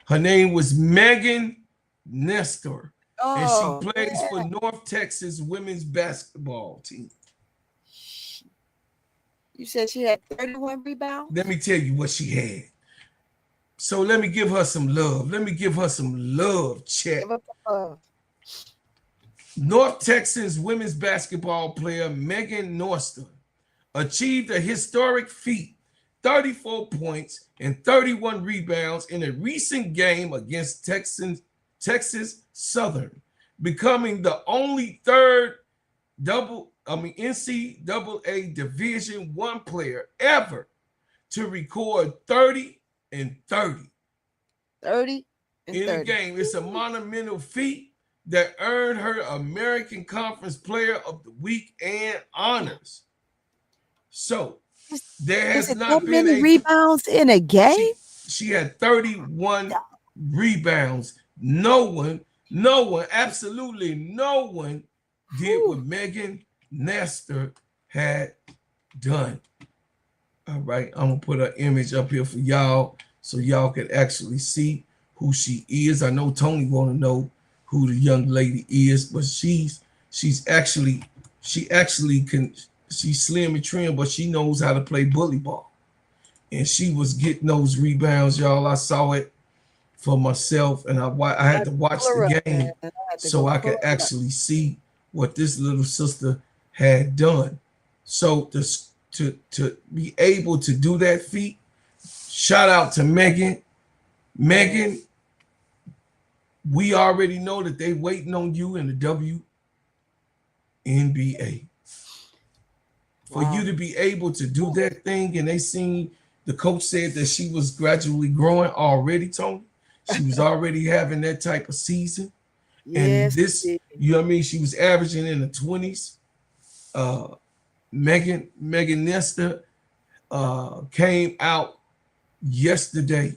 [SPEAKER 3] Her name was Megan Nestor, and she plays for North Texas women's basketball team.
[SPEAKER 4] You said she had 31 rebounds?
[SPEAKER 3] Let me tell you what she had. So let me give her some love. Chat. North Texas women's basketball player Megan Nestor achieved a historic feat, 34 points and 31 rebounds in a recent game against Texas Southern, becoming the only third NCAA Division I player ever to record 30 and 30.
[SPEAKER 4] 30 and
[SPEAKER 3] in
[SPEAKER 4] 30.
[SPEAKER 3] a game. It's a monumental feat that earned her American Conference Player of the Week and honors. So there has not been
[SPEAKER 4] many rebounds in a game.
[SPEAKER 3] She had 31 rebounds. No one, absolutely no one did what Megan Nestor had done. All right, I'm gonna put an image up here for y'all so y'all can actually see who she is. I know Tony want to know who the young lady is, but she's slim and trim, but she knows how to play bully ball, and she was getting those rebounds, y'all. I saw it for myself, and I had to watch the game so I could actually see what this little sister had done. So to be able to do that feat, shout out to Megan. Megan, we already know that they waiting on you in the WNBA. For you to be able to do that thing, and the coach said that she was gradually growing already, Tony. She was already having that type of season. Yes, and this, you know what I mean? She was averaging in the 20s. Megan Nestor came out yesterday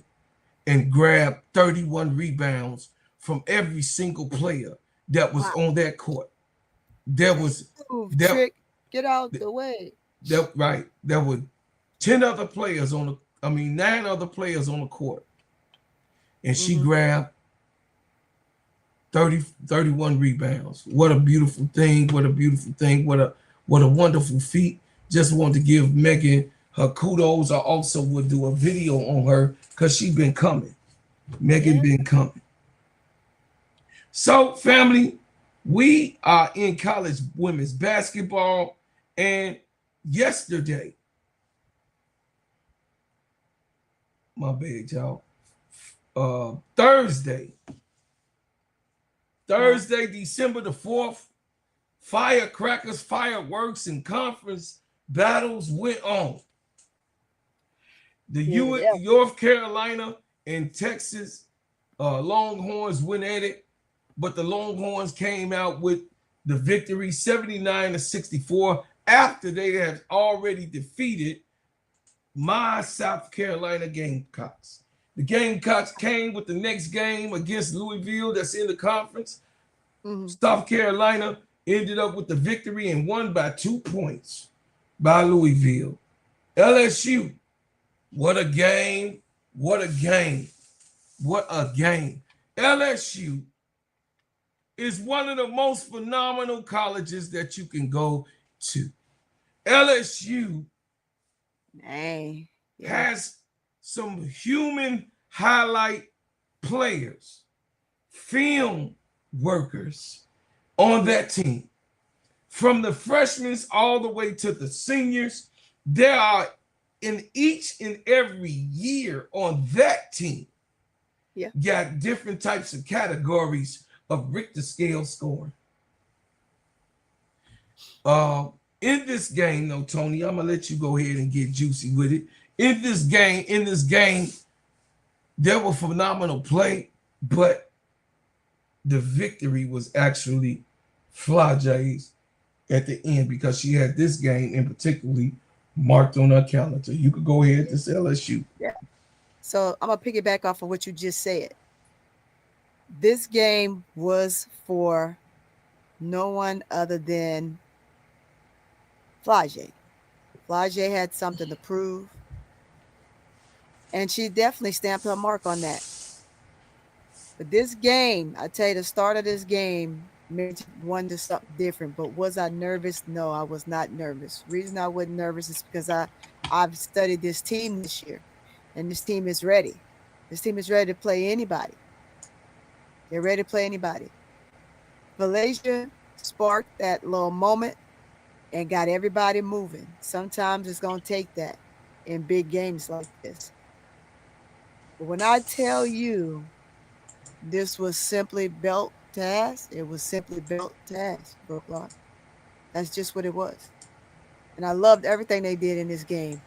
[SPEAKER 3] and grabbed 31 rebounds from every single player that was on that court. There was
[SPEAKER 4] Trick, get out the way.
[SPEAKER 3] There were 9 other players on the court. And she grabbed 31 rebounds. What a beautiful thing. What a wonderful feat. Just wanted to give Megan her kudos. I also would do a video on her because she's been coming. Megan been coming. So, family, we are in college women's basketball, and yesterday, my bad, y'all. Thursday, December the 4th, Firecrackers, fireworks, and conference battles went on. The
[SPEAKER 4] Yeah.
[SPEAKER 3] North Carolina and Texas Longhorns went at it, but the Longhorns came out with the victory 79-64 after they had already defeated my South Carolina Gamecocks. The Gamecocks came with the next game against Louisville that's in the conference. South Carolina ended up with the victory and won by 2 points by Louisville. LSU, what a game, what a game, what a game. LSU is one of the most phenomenal colleges that you can go to. LSU has some human highlight players, film workers on that team. From the freshmen all the way to the seniors, there are in each and every year on that team, got different types of categories of Richter scale scoring. In this game, though, Tony, I'm gonna let you go ahead and get juicy with it. In this game, there were phenomenal play, but the victory was actually Flage's at the end because she had this game in particularly marked on her calendar. You could go ahead to LSU.
[SPEAKER 4] Yeah. So I'm gonna piggyback off of what you just said. This game was for no one other than Flage. Flage had something to prove, and she definitely stamped her mark on that. But this game, I tell you, the start of this game made you wonder something different. But was I nervous? No, I was not nervous. The reason I wasn't nervous is because I've studied this team this year, and this team is ready. This team is ready to play anybody. They're ready to play anybody. Malaysia sparked that little moment and got everybody moving. Sometimes it's going to take that in big games like this. But when I tell you this was simply belt to ass, it was simply belt to ass, Brooklyn. That's just what it was. And I loved everything they did in this game,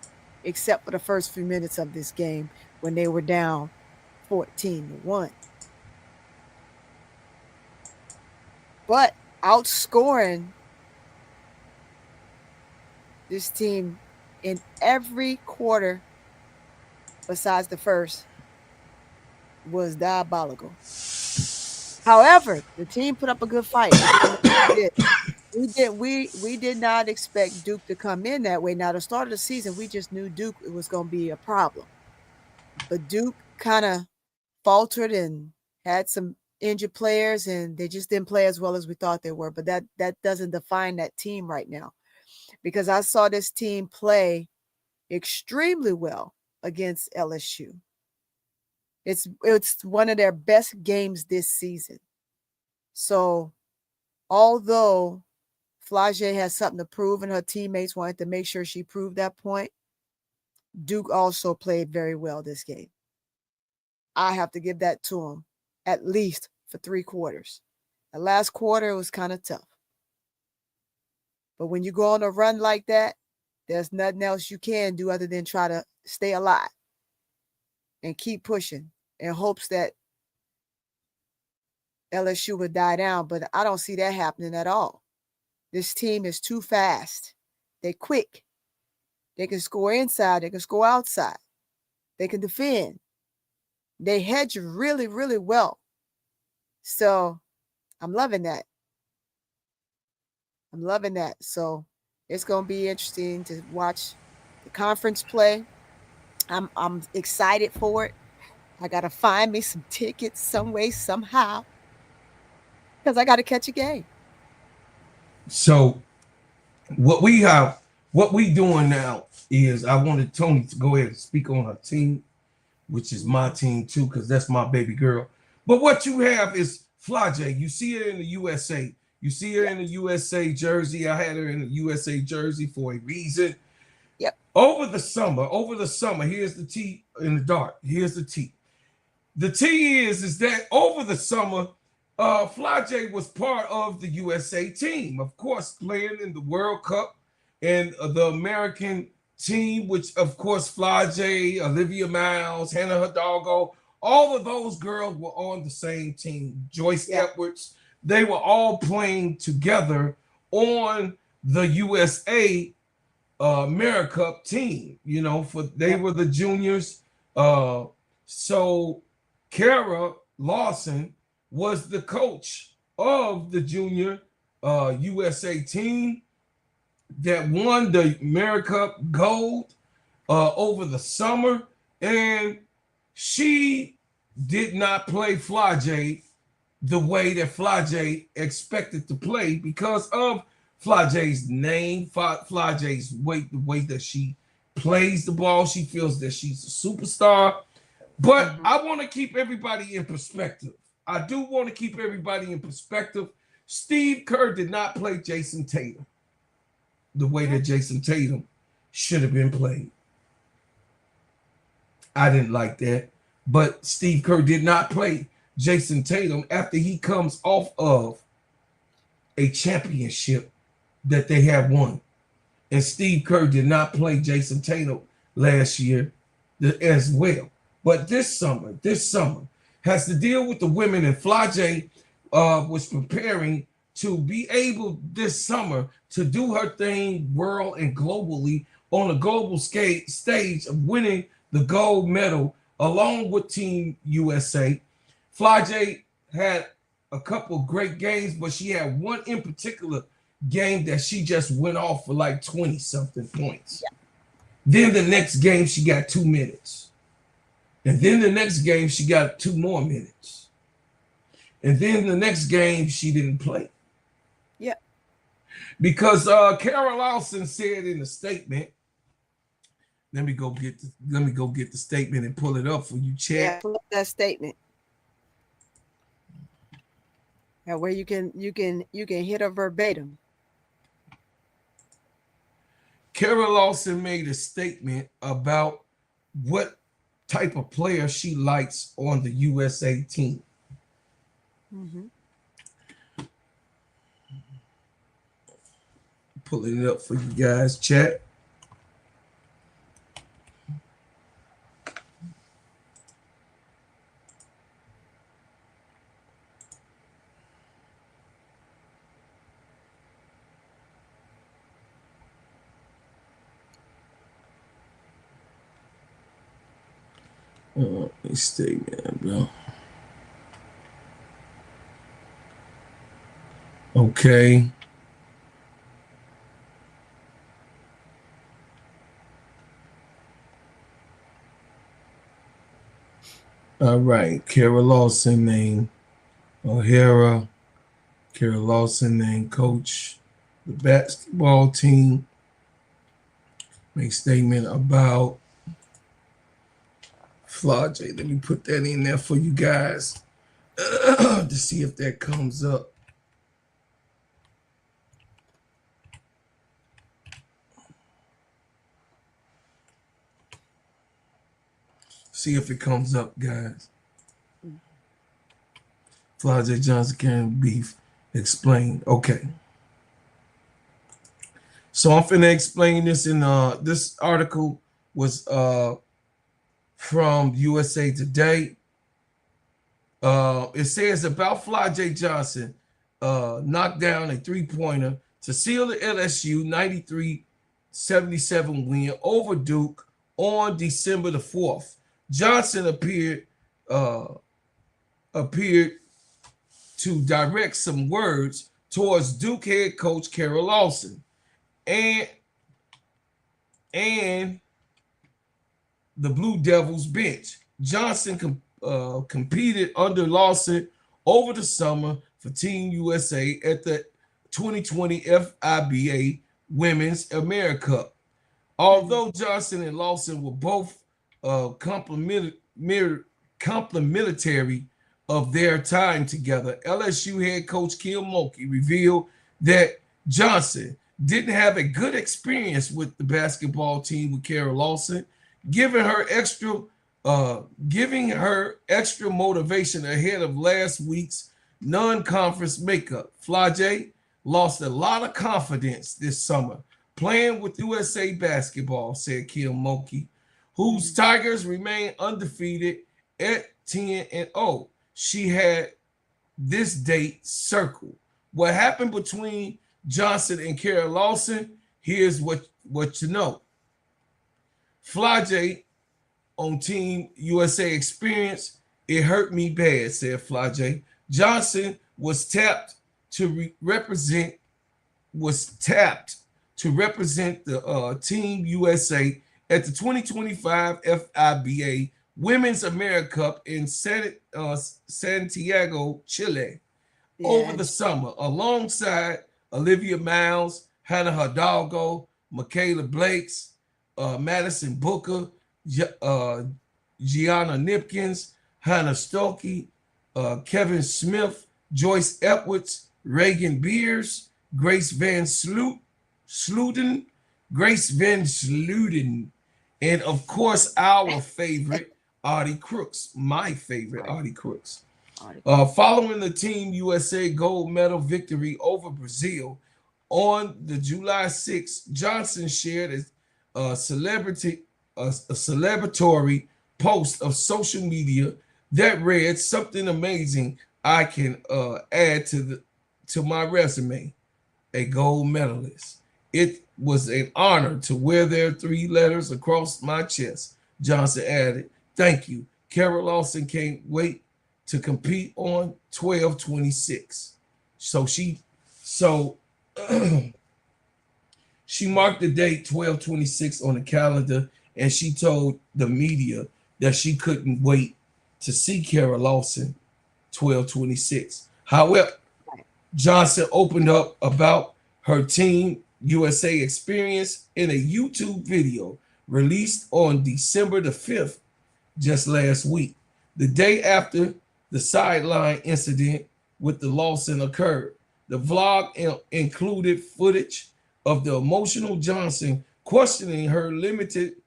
[SPEAKER 4] except for the first few minutes of this game when they were down 14-1. But outscoring this team in every quarter besides the first was diabolical. However, the team put up a good fight. We did not expect Duke to come in that way. Now, the start of the season, we just knew Duke was going to be a problem. But Duke kind of faltered and had some injured players, and they just didn't play as well as we thought they were. But that doesn't define that team right now, because I saw this team play extremely well against LSU. It's one of their best games this season. So although Flage has something to prove and her teammates wanted to make sure she proved that point, Duke also played very well this game. I have to give that to them, at least for 3 quarters. The last quarter was kind of tough. But when you go on a run like that, there's nothing else you can do other than try to stay alive and keep pushing in hopes that LSU would die down. But I don't see that happening at all. This team is too fast. They're quick. They can score inside. They can score outside. They can defend. They hedge really, really well. So I'm loving that. I'm loving that. So it's going to be interesting to watch the conference play. I'm excited for it. I got to find me some tickets some way, somehow, because I got to catch a game.
[SPEAKER 3] So what we doing now is I wanted Tony to go ahead and speak on her team, which is my team too, because that's my baby girl. But what you have is Flage. You see her in the USA. You see her in the USA jersey. I had her in the USA jersey for a reason.
[SPEAKER 4] Yep.
[SPEAKER 3] Over the summer, here's the T in the dark. Here's the T. The T is that over the summer, Fly J was part of the USA team, of course, playing in the World Cup and the American team, which of course Fly J, Olivia Miles, Hannah Hidalgo, all of those girls were on the same team. Joyce Edwards, they were all playing together on the USA AmeriCup team. You know, for they were the juniors. So Kara Lawson was the coach of the junior USA team that won the AmeriCup gold over the summer, and she did not play Fly J the way that Fly J expected to play because of Fly J's name, Fly J's weight, the way that she plays the ball. She feels that she's a superstar. But I want to keep everybody in perspective. I do want to keep everybody in perspective. Steve Kerr did not play Jason Tatum the way that Jason Tatum should have been played. I didn't like that. But Steve Kerr did not play Jason Tatum after he comes off of a championship that they have won. And Steve Kerr did not play Jason Tatum last year as well. But this summer has to deal with the women, and Fly J was preparing to be able this summer to do her thing world and globally on a global stage of winning the gold medal along with Team USA. Fly J had a couple great games, but she had one in particular game that she just went off for like 20-something points. Yeah. Then the next game, she got 2 minutes. And then the next game, she got 2 more minutes. And then the next game, she didn't play.
[SPEAKER 4] Yeah.
[SPEAKER 3] Because Kara Lawson said in a statement, let me go get the statement and pull it up for you, chat.
[SPEAKER 4] Yeah, pull up that statement. That way you can hit her verbatim.
[SPEAKER 3] Kara Lawson made a statement about what type of player she likes on the USA team. Pulling it up for you guys, chat. Statement, bro. Okay. All right. Kara Lawson named O'Hara. Kara Lawson named coach the basketball team. Make statement about Fly J. Let me put that in there for you guys to see if that comes up. See if it comes up, guys. Fly J Johnson can beef explained. Okay. So I'm finna explain this in this article was from USA Today. It says about Fly J Johnson knocked down a 3-pointer to seal the LSU 93-77 win over Duke on December the 4th. Johnson appeared to direct some words towards Duke head coach Kara Lawson and the Blue Devils bench. Johnson competed under Lawson over the summer for Team USA at the 2020 FIBA Women's AmeriCup. Although Johnson and Lawson were both complimentary of their time together, LSU head coach Kim Mulkey revealed that Johnson didn't have a good experience with the basketball team with Kara Lawson, giving her extra motivation ahead of last week's non-conference makeup. Flage lost a lot of confidence this summer playing with USA basketball, said Kim Mulkey, whose Tigers remain undefeated at 10-0. She had this date circled. What happened between Johnson and Kara Lawson? Here's what you know. Flage on Team USA experience, it hurt me bad, said Flage. Johnson was tapped to represent the Team USA at the 2025 FIBA Women's America Cup in Santiago, Chile, over the summer, alongside Olivia Miles, Hannah Hidalgo, Michaela Blakes, Madison Booker, Gianna Nipkins, Hannah Stokey, Kevin Smith, Joyce Edwards, Reagan Beers, Grace Van Sluten, and of course our favorite Audie Crooks, my favorite Audie Crooks. Following the Team USA gold medal victory over Brazil on the July 6th, Johnson shared a celebratory post of social media that read, "Something amazing I can add to my resume, a gold medalist. It was an honor to wear their 3 letters across my chest." Johnson added, "Thank you. Kara Lawson can't wait to compete on 12/26." So she marked the date 12/26 on the calendar, and she told the media that she couldn't wait to see Kara Lawson 12/26. However, Johnson opened up about her Team USA experience in a YouTube video released on December the 5th, just last week, the day after the sideline incident with the Lawson occurred. The vlog included footage of the emotional Johnson questioning her limited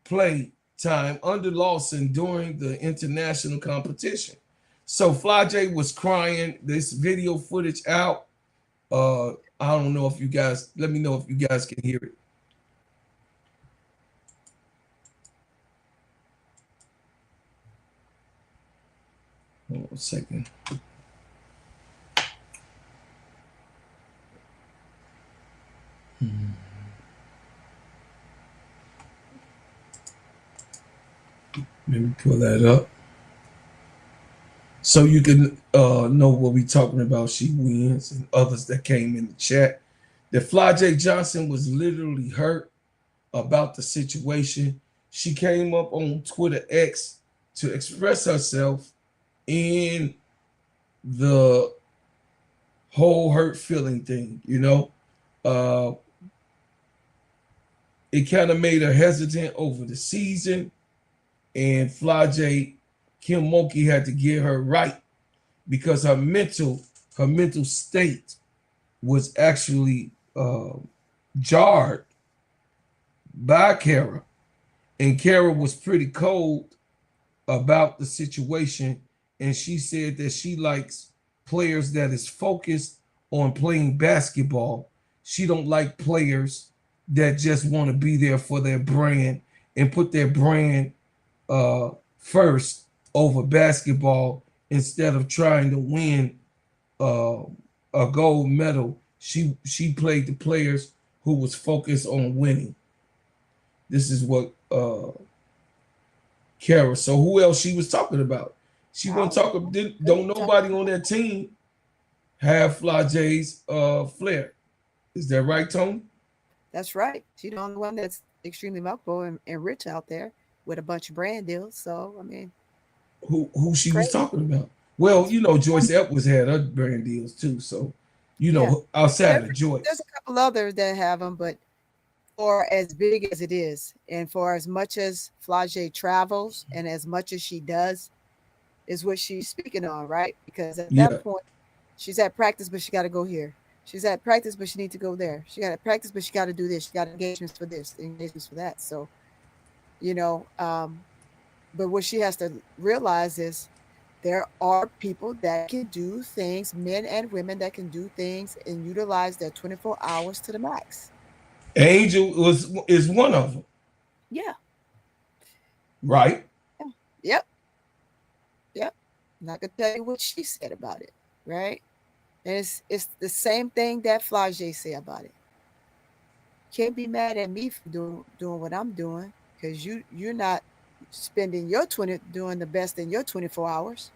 [SPEAKER 3] play time under Lawson during the international competition. So Flage was crying. This video footage out. I don't know if you guys, let me know if you guys can hear it. Hold on a second. Let me pull that up so you can know what we're talking about. She wins, and others that came in the chat. That Flage Johnson was literally hurt about the situation. She came up on Twitter X to express herself in the whole hurt feeling thing, you know. It kind of made her hesitant over the season, and Flage, Kim Mulkey had to get her right because her mental state was actually jarred by Kara, and Kara was pretty cold about the situation, and she said that she likes players that is focused on playing basketball. She don't like players that just want to be there for their brand and put their brand first over basketball instead of trying to win a gold medal. She played the players who was focused on winning. This is what Kara. So who else she was talking about? She wasn't talking. Don't nobody on that team have Flage's flair. Is that right, Tony?
[SPEAKER 4] That's right. She's the only one that's extremely helpful and rich out there with a bunch of brand deals. So I mean,
[SPEAKER 3] who she was talking about? Well, you know, Joyce Edwards had her brand deals too. So, you know, outside of Joyce,
[SPEAKER 4] there's a couple others that have them, but for as big as it is, and for as much as Flage travels, and as much as she does, is what she's speaking on, right? Because at that point, she's at practice, but she got to go here. She's at practice, but she needs to go there. She got to practice, but she got to do this. She got engagements for this, engagements for that. So, you know, but what she has to realize is there are people that can do things, men and women that can do things and utilize their 24 hours to the max.
[SPEAKER 3] Angel is one of them,
[SPEAKER 4] Yeah.
[SPEAKER 3] right?
[SPEAKER 4] Yeah. Yep. Yep. And I can tell you what she said about it, right? And it's the same thing that Flage said about it. Can't be mad at me for doing what I'm doing because you're not spending your 20 doing the best in your 24 hours.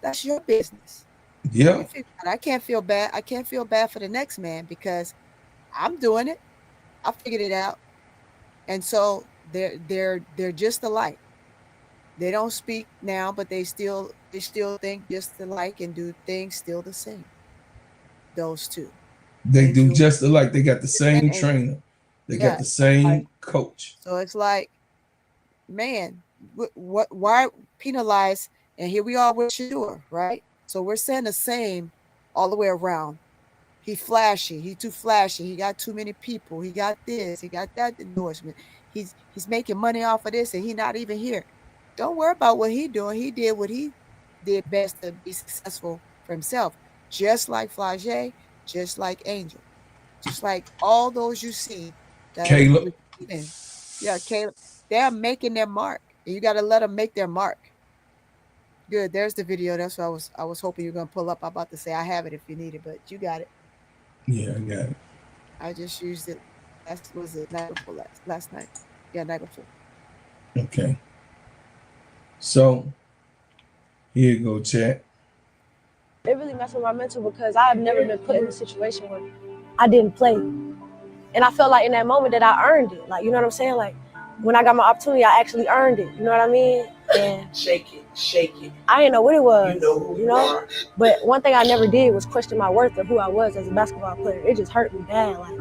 [SPEAKER 4] That's your business.
[SPEAKER 3] Yeah,
[SPEAKER 4] You figure out. I can't feel bad. I can't feel bad for the next man because I'm doing it. I figured it out. And so they're just alike. They don't speak now, but they still think just alike and do things still the same. Those two.
[SPEAKER 3] they do
[SPEAKER 4] Angel
[SPEAKER 3] just like they got the
[SPEAKER 4] and
[SPEAKER 3] same
[SPEAKER 4] Angel.
[SPEAKER 3] trainer, they got
[SPEAKER 4] Yeah.
[SPEAKER 3] the
[SPEAKER 4] Like
[SPEAKER 3] same coach.
[SPEAKER 4] so it's like, man, what why penalize? And here we are with Shador, right? So we're saying the same all the way around. He flashy. He too flashy. He got too many people. He got this. He got that endorsement. He's making money off of this, and he not even here. Don't worry about what he doing. He did what he did best to be successful for himself. Just like Flage, just like Angel, just like all those you see that are
[SPEAKER 3] Caleb,
[SPEAKER 4] receiving. Yeah, Caleb, they're making their mark. And you got to let them make their mark. Good. There's the video. That's what I was hoping you're gonna pull up. I'm about to say I have it if you need it, but you got it.
[SPEAKER 3] yeah, I got it.
[SPEAKER 4] I just used it. Last was it night before last night? Yeah, night before.
[SPEAKER 3] Okay, so here you go, chat.
[SPEAKER 5] It really messed with my mental because I have never been put in a situation where I didn't play. And I felt like in that moment that I earned it. Like, you know what I'm saying? Like, when I got my opportunity, I actually earned it. You know what I mean? And
[SPEAKER 6] Shake it, shake it.
[SPEAKER 5] I didn't know what it was.
[SPEAKER 6] You know who
[SPEAKER 5] you know? But one thing I never did was question my worth or who I was as a basketball player. It just hurt me bad. Like,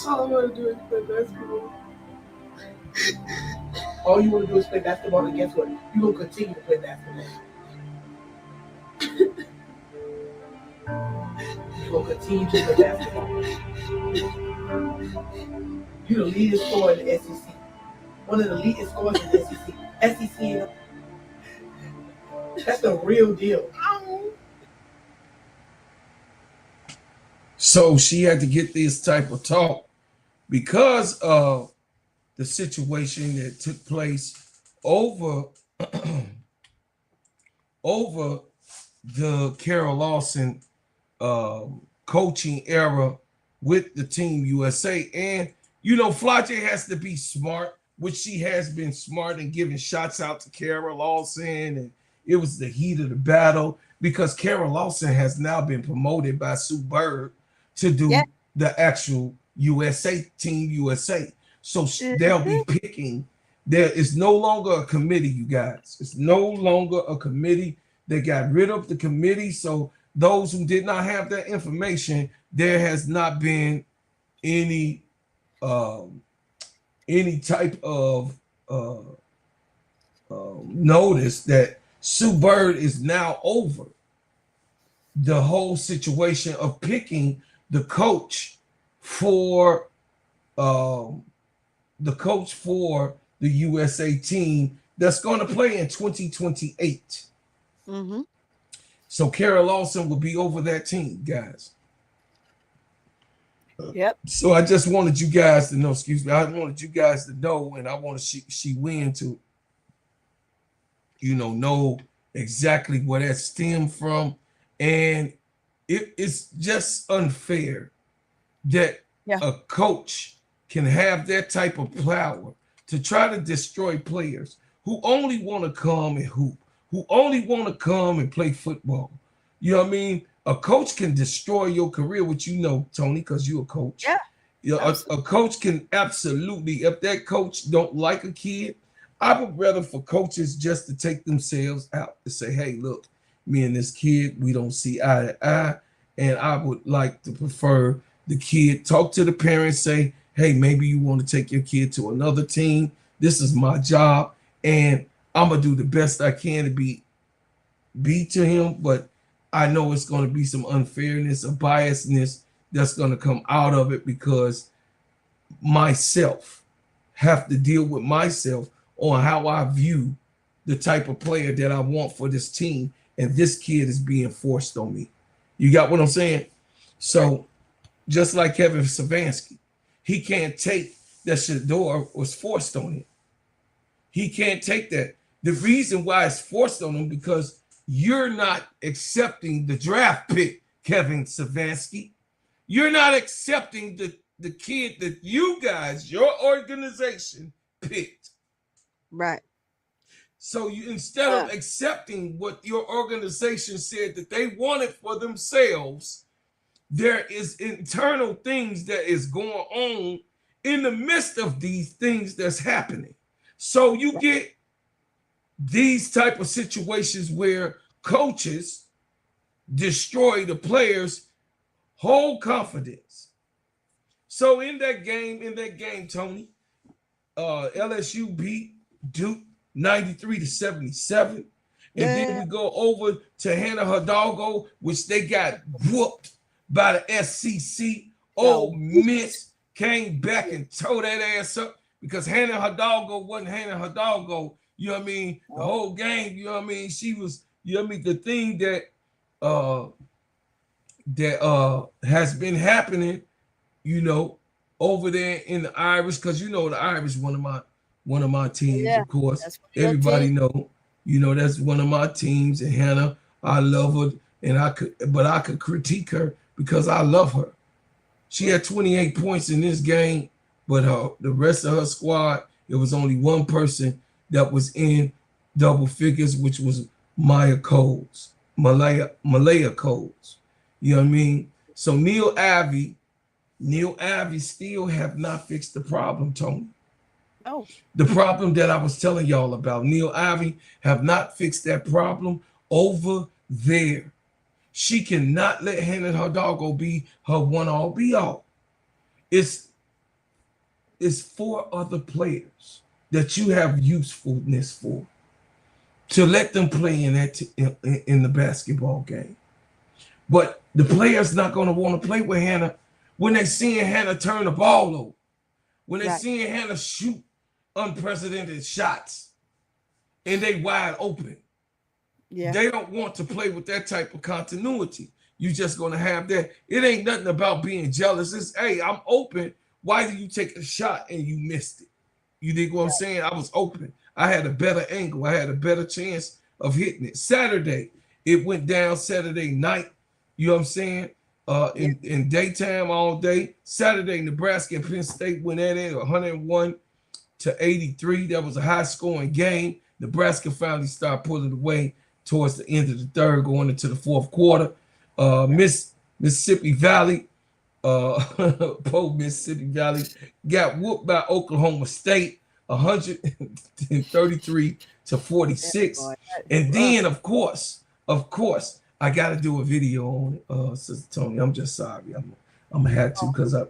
[SPEAKER 6] all I want to do is play basketball. All you want to do is play basketball, and guess what? You're going to continue to play basketball. You're going to continue to play basketball. You're the leading scorer in the SEC. One of the leading scorers in the SEC. SEC, that's the real deal.
[SPEAKER 3] So she had to get this type of talk because of the situation that took place over over the Carol Lawson coaching era with the Team USA. And you know, Flage has to be smart, which she has been smart in giving shots out to Carol Lawson, and it was the heat of the battle because Carol Lawson has now been promoted by Sue Bird to do
[SPEAKER 4] Yeah.
[SPEAKER 3] the actual USA Team USA. So they'll be picking. There is no longer a committee, you guys. It's no longer a committee. They got rid of the committee. So those who did not have that information, there has not been any type of notice that Sue Bird is now over the whole situation of picking the coach for the USA team that's going to play in 2028.
[SPEAKER 4] Mm-hmm.
[SPEAKER 3] So Carol Lawson will be over that team, guys.
[SPEAKER 4] Yep.
[SPEAKER 3] So I just wanted you guys to know, excuse me, I wanted you guys to know, and I want she win to, know exactly where that stemmed from. And it's just unfair that
[SPEAKER 4] Yeah.
[SPEAKER 3] a coach can have that type of power to try to destroy players who only want to come and hoop, who only want to come and play football. You know what I mean? A coach can destroy your career, which you know, Tony, because you're a coach.
[SPEAKER 4] Yeah.
[SPEAKER 3] You know, a coach can absolutely, if that coach don't like a kid, I would rather for coaches just to take themselves out to say, hey, look, me and this kid, we don't see eye to eye. And I would like to prefer the kid talk to the parents, say, hey, maybe you want to take your kid to another team. This is my job. And I'm going to do the best I can to be to him. But I know it's going to be some unfairness, a biasness that's going to come out of it because myself have to deal with myself on how I view the type of player that I want for this team. and this kid is being forced on me. You got what I'm saying? So just like Kevin Savansky, he can't take that Shedeu was forced on him. He can't take that. The reason why it's forced on him because you're not accepting the draft pick, Kevin Savansky. You're not accepting the kid that you guys, your organization, picked.
[SPEAKER 4] Right.
[SPEAKER 3] So you instead of accepting what your organization said that they wanted for themselves, there is internal things that is going on in the midst of these things that's happening. So you get these type of situations where coaches destroy the players' whole confidence. So in that game, Tony, LSU beat Duke 93-77. And then we go over to Hannah Hidalgo, which they got whooped by the SEC. Ole Miss came back and tore that ass up because Hannah Hidalgo wasn't Hannah Hidalgo. You know what I mean? The whole game, you know what I mean? She was, you know what I mean? The thing that has been happening, you know, over there in the Irish, because you know the Irish, one of my teams, of course. Everybody know, you know, that's one of my teams. And Hannah, I love her, and I could critique her because I love her. She had 28 points in this game, but the rest of her squad, it was only one person that was in double figures, which was Malaya Coles. You know what I mean? So Neil Ivey still have not fixed the problem, Tony.
[SPEAKER 4] No.
[SPEAKER 3] The problem that I was telling y'all about, Neil Ivey have not fixed that problem over there. She cannot let Hannah Hidalgo be her one-all be-all. It's 4 other players that you have usefulness for to let them play in the basketball game. But the players not going to want to play with Hannah when they seeing Hannah turn the ball over, when they seeing Hannah shoot unprecedented shots and they wide open. Yeah. They don't want to play with that type of continuity. You just going to have that. It ain't nothing about being jealous. It's, hey, I'm open. Why did you take a shot and you missed it? You dig what I'm saying? I was open. I had a better angle. I had a better chance of hitting it. Saturday, it went down Saturday night. You know what I'm saying? In daytime all day. Saturday, Nebraska and Penn State went at it 101-83. That was a high-scoring game. Nebraska finally started pulling away towards the end of the third, going into the fourth quarter. Mississippi Valley, Mississippi Valley got whooped by Oklahoma State 133-46. And then, of course, I got to do a video on it, Sister Tony. I'm just sorry. I'm gonna have to because you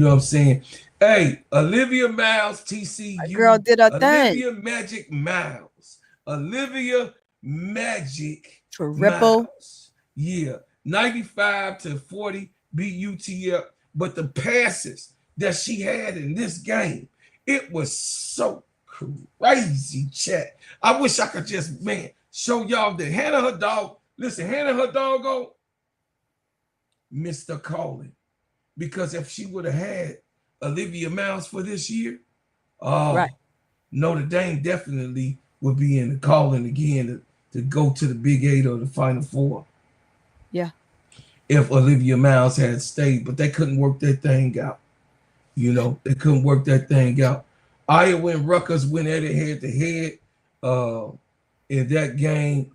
[SPEAKER 3] know what I'm saying. Hey, Olivia Miles, TCU.
[SPEAKER 4] A girl did a thing.
[SPEAKER 3] Olivia Magic Miles. Olivia Magic
[SPEAKER 4] Triple.
[SPEAKER 3] Miles. Yeah, 95-40 beat UTF. But the passes that she had in this game, it was so crazy, chat. I wish I could just, show y'all that Hannah Hidalgo. Listen, Hannah Hidalgo missed her calling. Because if she would have had Olivia Miles for this year, Notre Dame definitely would be in the calling again to go to the Big 8 or the Final 4.
[SPEAKER 4] Yeah.
[SPEAKER 3] If Olivia Miles had stayed, but they couldn't work that thing out. You know, they couldn't work that thing out. Iowa and Rutgers went at it head-to-head in that game.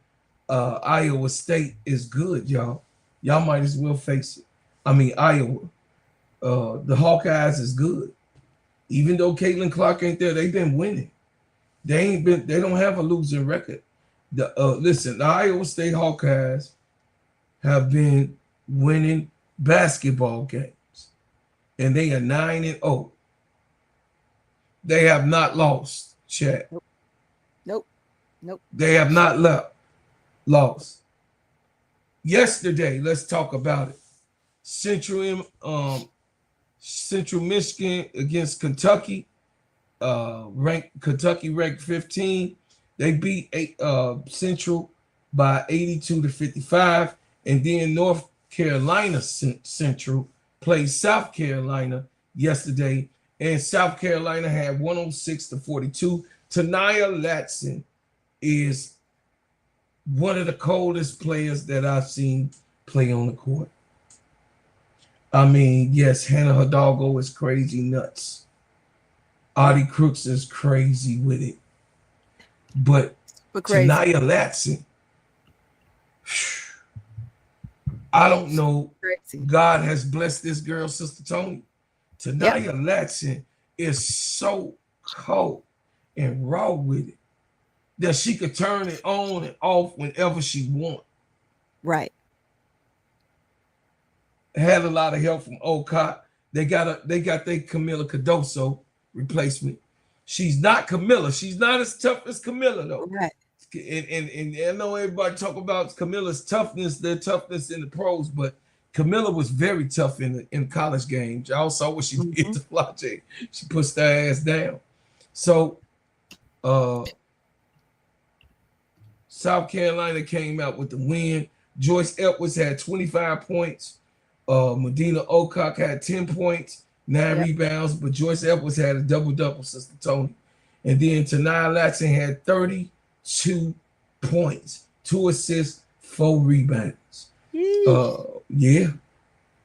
[SPEAKER 3] Iowa State is good, y'all. Y'all might as well face it. I mean, Iowa. The Hawkeyes is good. Even though Caitlin Clark ain't there, they've been winning. They don't have a losing record. Listen, the Iowa State Hawkeyes have been winning basketball games. And they are 9-0. They have not lost, chat.
[SPEAKER 4] Nope.
[SPEAKER 3] They have not lost. Yesterday, let's talk about it. Central Michigan against Kentucky. Kentucky ranked 15. They beat Central by 82 to 55. And then North Carolina Central played South Carolina yesterday, and South Carolina had 106 to 42. Tanaya Latson is one of the coldest players that I've seen play on the court. I mean, yes, Hannah Hidalgo is crazy nuts. Audie Crooks is crazy with it. But
[SPEAKER 4] crazy.
[SPEAKER 3] Tanaya Latson, I don't know.
[SPEAKER 4] Crazy.
[SPEAKER 3] God has blessed this girl, Sister Tony. Tanaya Latson is so cold and raw with it that she could turn it on and off whenever she wants.
[SPEAKER 4] Right.
[SPEAKER 3] Had a lot of help from Olcott. They got their Camila Cardoso replacement. She's not Camilla. She's not as tough as Camilla though.
[SPEAKER 4] Right.
[SPEAKER 3] And I know everybody talk about Camilla's toughness, their toughness in the pros, but Camilla was very tough in college games. Y'all saw what she did to Flacce. She pushed their ass down. So South Carolina came out with the win. Joyce Edwards had 25 points. Medina Ocock had 10 points, 9 rebounds, but Joyce Edwards had a double-double, Sister Tony. And then Tanaya Latson had 32 points, 2 assists, 4 rebounds. Yeah.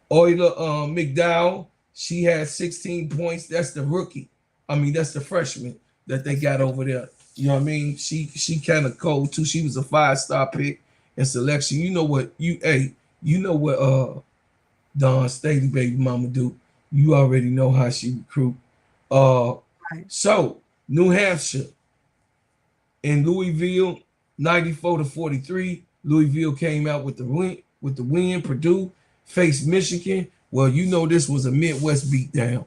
[SPEAKER 3] Oyla McDowell, she had 16 points. That's the rookie. I mean, that's the freshman that they got over there. You know what I mean? She kind of cold too. She was a 5-star pick in selection. You know what Dawn Staley baby mama do. You already know how she recruit. So New Hampshire and Louisville, 94 to 43. Louisville came out with the win. Purdue faced Michigan. Well, you know this was a Midwest beatdown.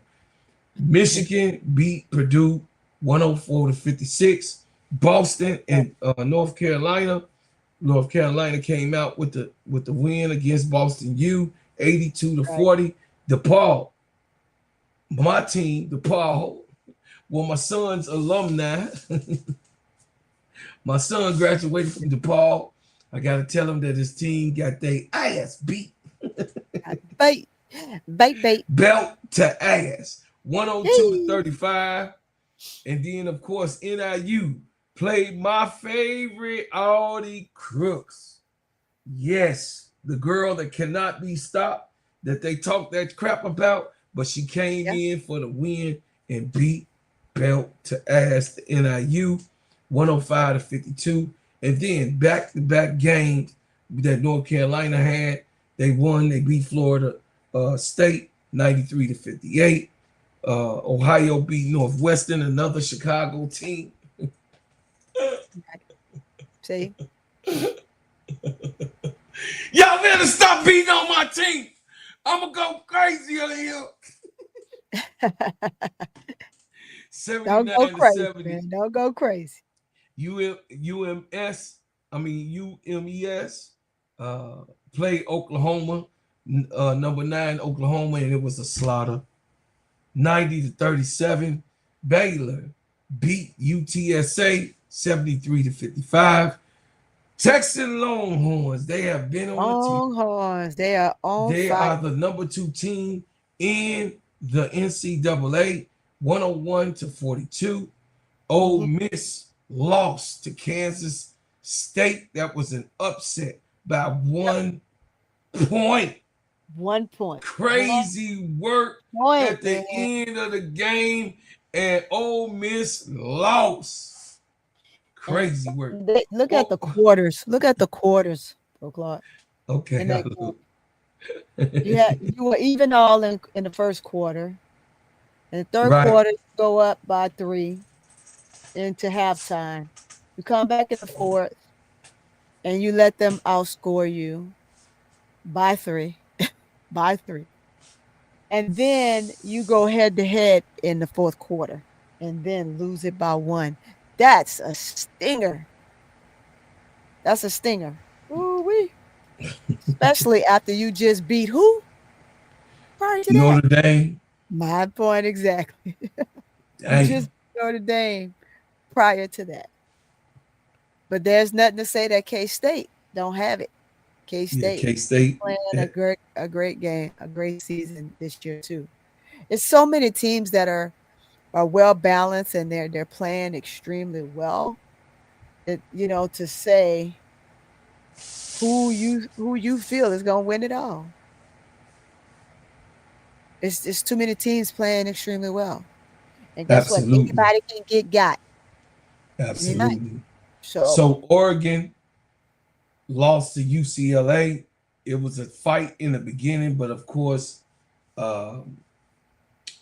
[SPEAKER 3] Michigan beat Purdue 104 to 56. Boston and North Carolina. North Carolina came out with the win against Boston U, 82 to 40. DePaul, my team, DePaul, well, my son's alumni. My son graduated from DePaul. I got to tell him that his team got their ass beat.
[SPEAKER 4] Bait.
[SPEAKER 3] Belt to ass. 102 to 35. And then, of course, NIU played my favorite, Audie Crooks. Yes, the girl that cannot be stopped, that they talk that crap about, but she came in for the win and beat belt to ass the NIU, 105 to 52. And then back-to-back games that North Carolina had, they won. They beat Florida State, 93 to 58. Ohio beat Northwestern, another Chicago team.
[SPEAKER 4] See?
[SPEAKER 3] Y'all better stop beating on my team. I'm going to go crazy on here. 79
[SPEAKER 4] Don't go crazy,
[SPEAKER 3] 70.
[SPEAKER 4] man. Don't go crazy.
[SPEAKER 3] UMES played Oklahoma, number 9 Oklahoma, and it was a slaughter. 90 to 37. Baylor beat UTSA 73 to 55. Texas Longhorns, they have been on
[SPEAKER 4] Longhorns, they are on
[SPEAKER 3] They
[SPEAKER 4] fire.
[SPEAKER 3] are the number 2 team in the NCAA, 101 to 42. Ole Miss lost to Kansas State. That was an upset by 1 point.
[SPEAKER 4] 1 point.
[SPEAKER 3] Crazy work at the end of the game, and Ole Miss lost. Crazy work.
[SPEAKER 4] Look at the quarters. Look at the quarters, Clark.
[SPEAKER 3] Okay.
[SPEAKER 4] You were even all in the first quarter. In the third quarter, you go up by 3 into halftime. You come back in the fourth, and you let them outscore you by 3. By 3. And then you go head-to-head in the fourth quarter and then lose it by 1. That's a stinger. That's a stinger. Ooh-wee. Especially after you just beat who? Prior to
[SPEAKER 3] Notre Dame.
[SPEAKER 4] My point exactly. You just beat Notre Dame prior to that. But there's nothing to say that K-State don't have it.
[SPEAKER 3] Yeah,
[SPEAKER 4] K-State
[SPEAKER 3] K-State.
[SPEAKER 4] playing
[SPEAKER 3] Yeah,
[SPEAKER 4] a great game, a great season this year too. It's so many teams that are well balanced and they're playing extremely well. It, to say who you feel is gonna win it all. It's too many teams playing extremely well. And guess what?
[SPEAKER 3] absolutely.
[SPEAKER 4] Anybody can get got any night.
[SPEAKER 3] Absolutely.
[SPEAKER 4] So
[SPEAKER 3] So Oregon lost to UCLA. It was a fight in the beginning, but of course, um,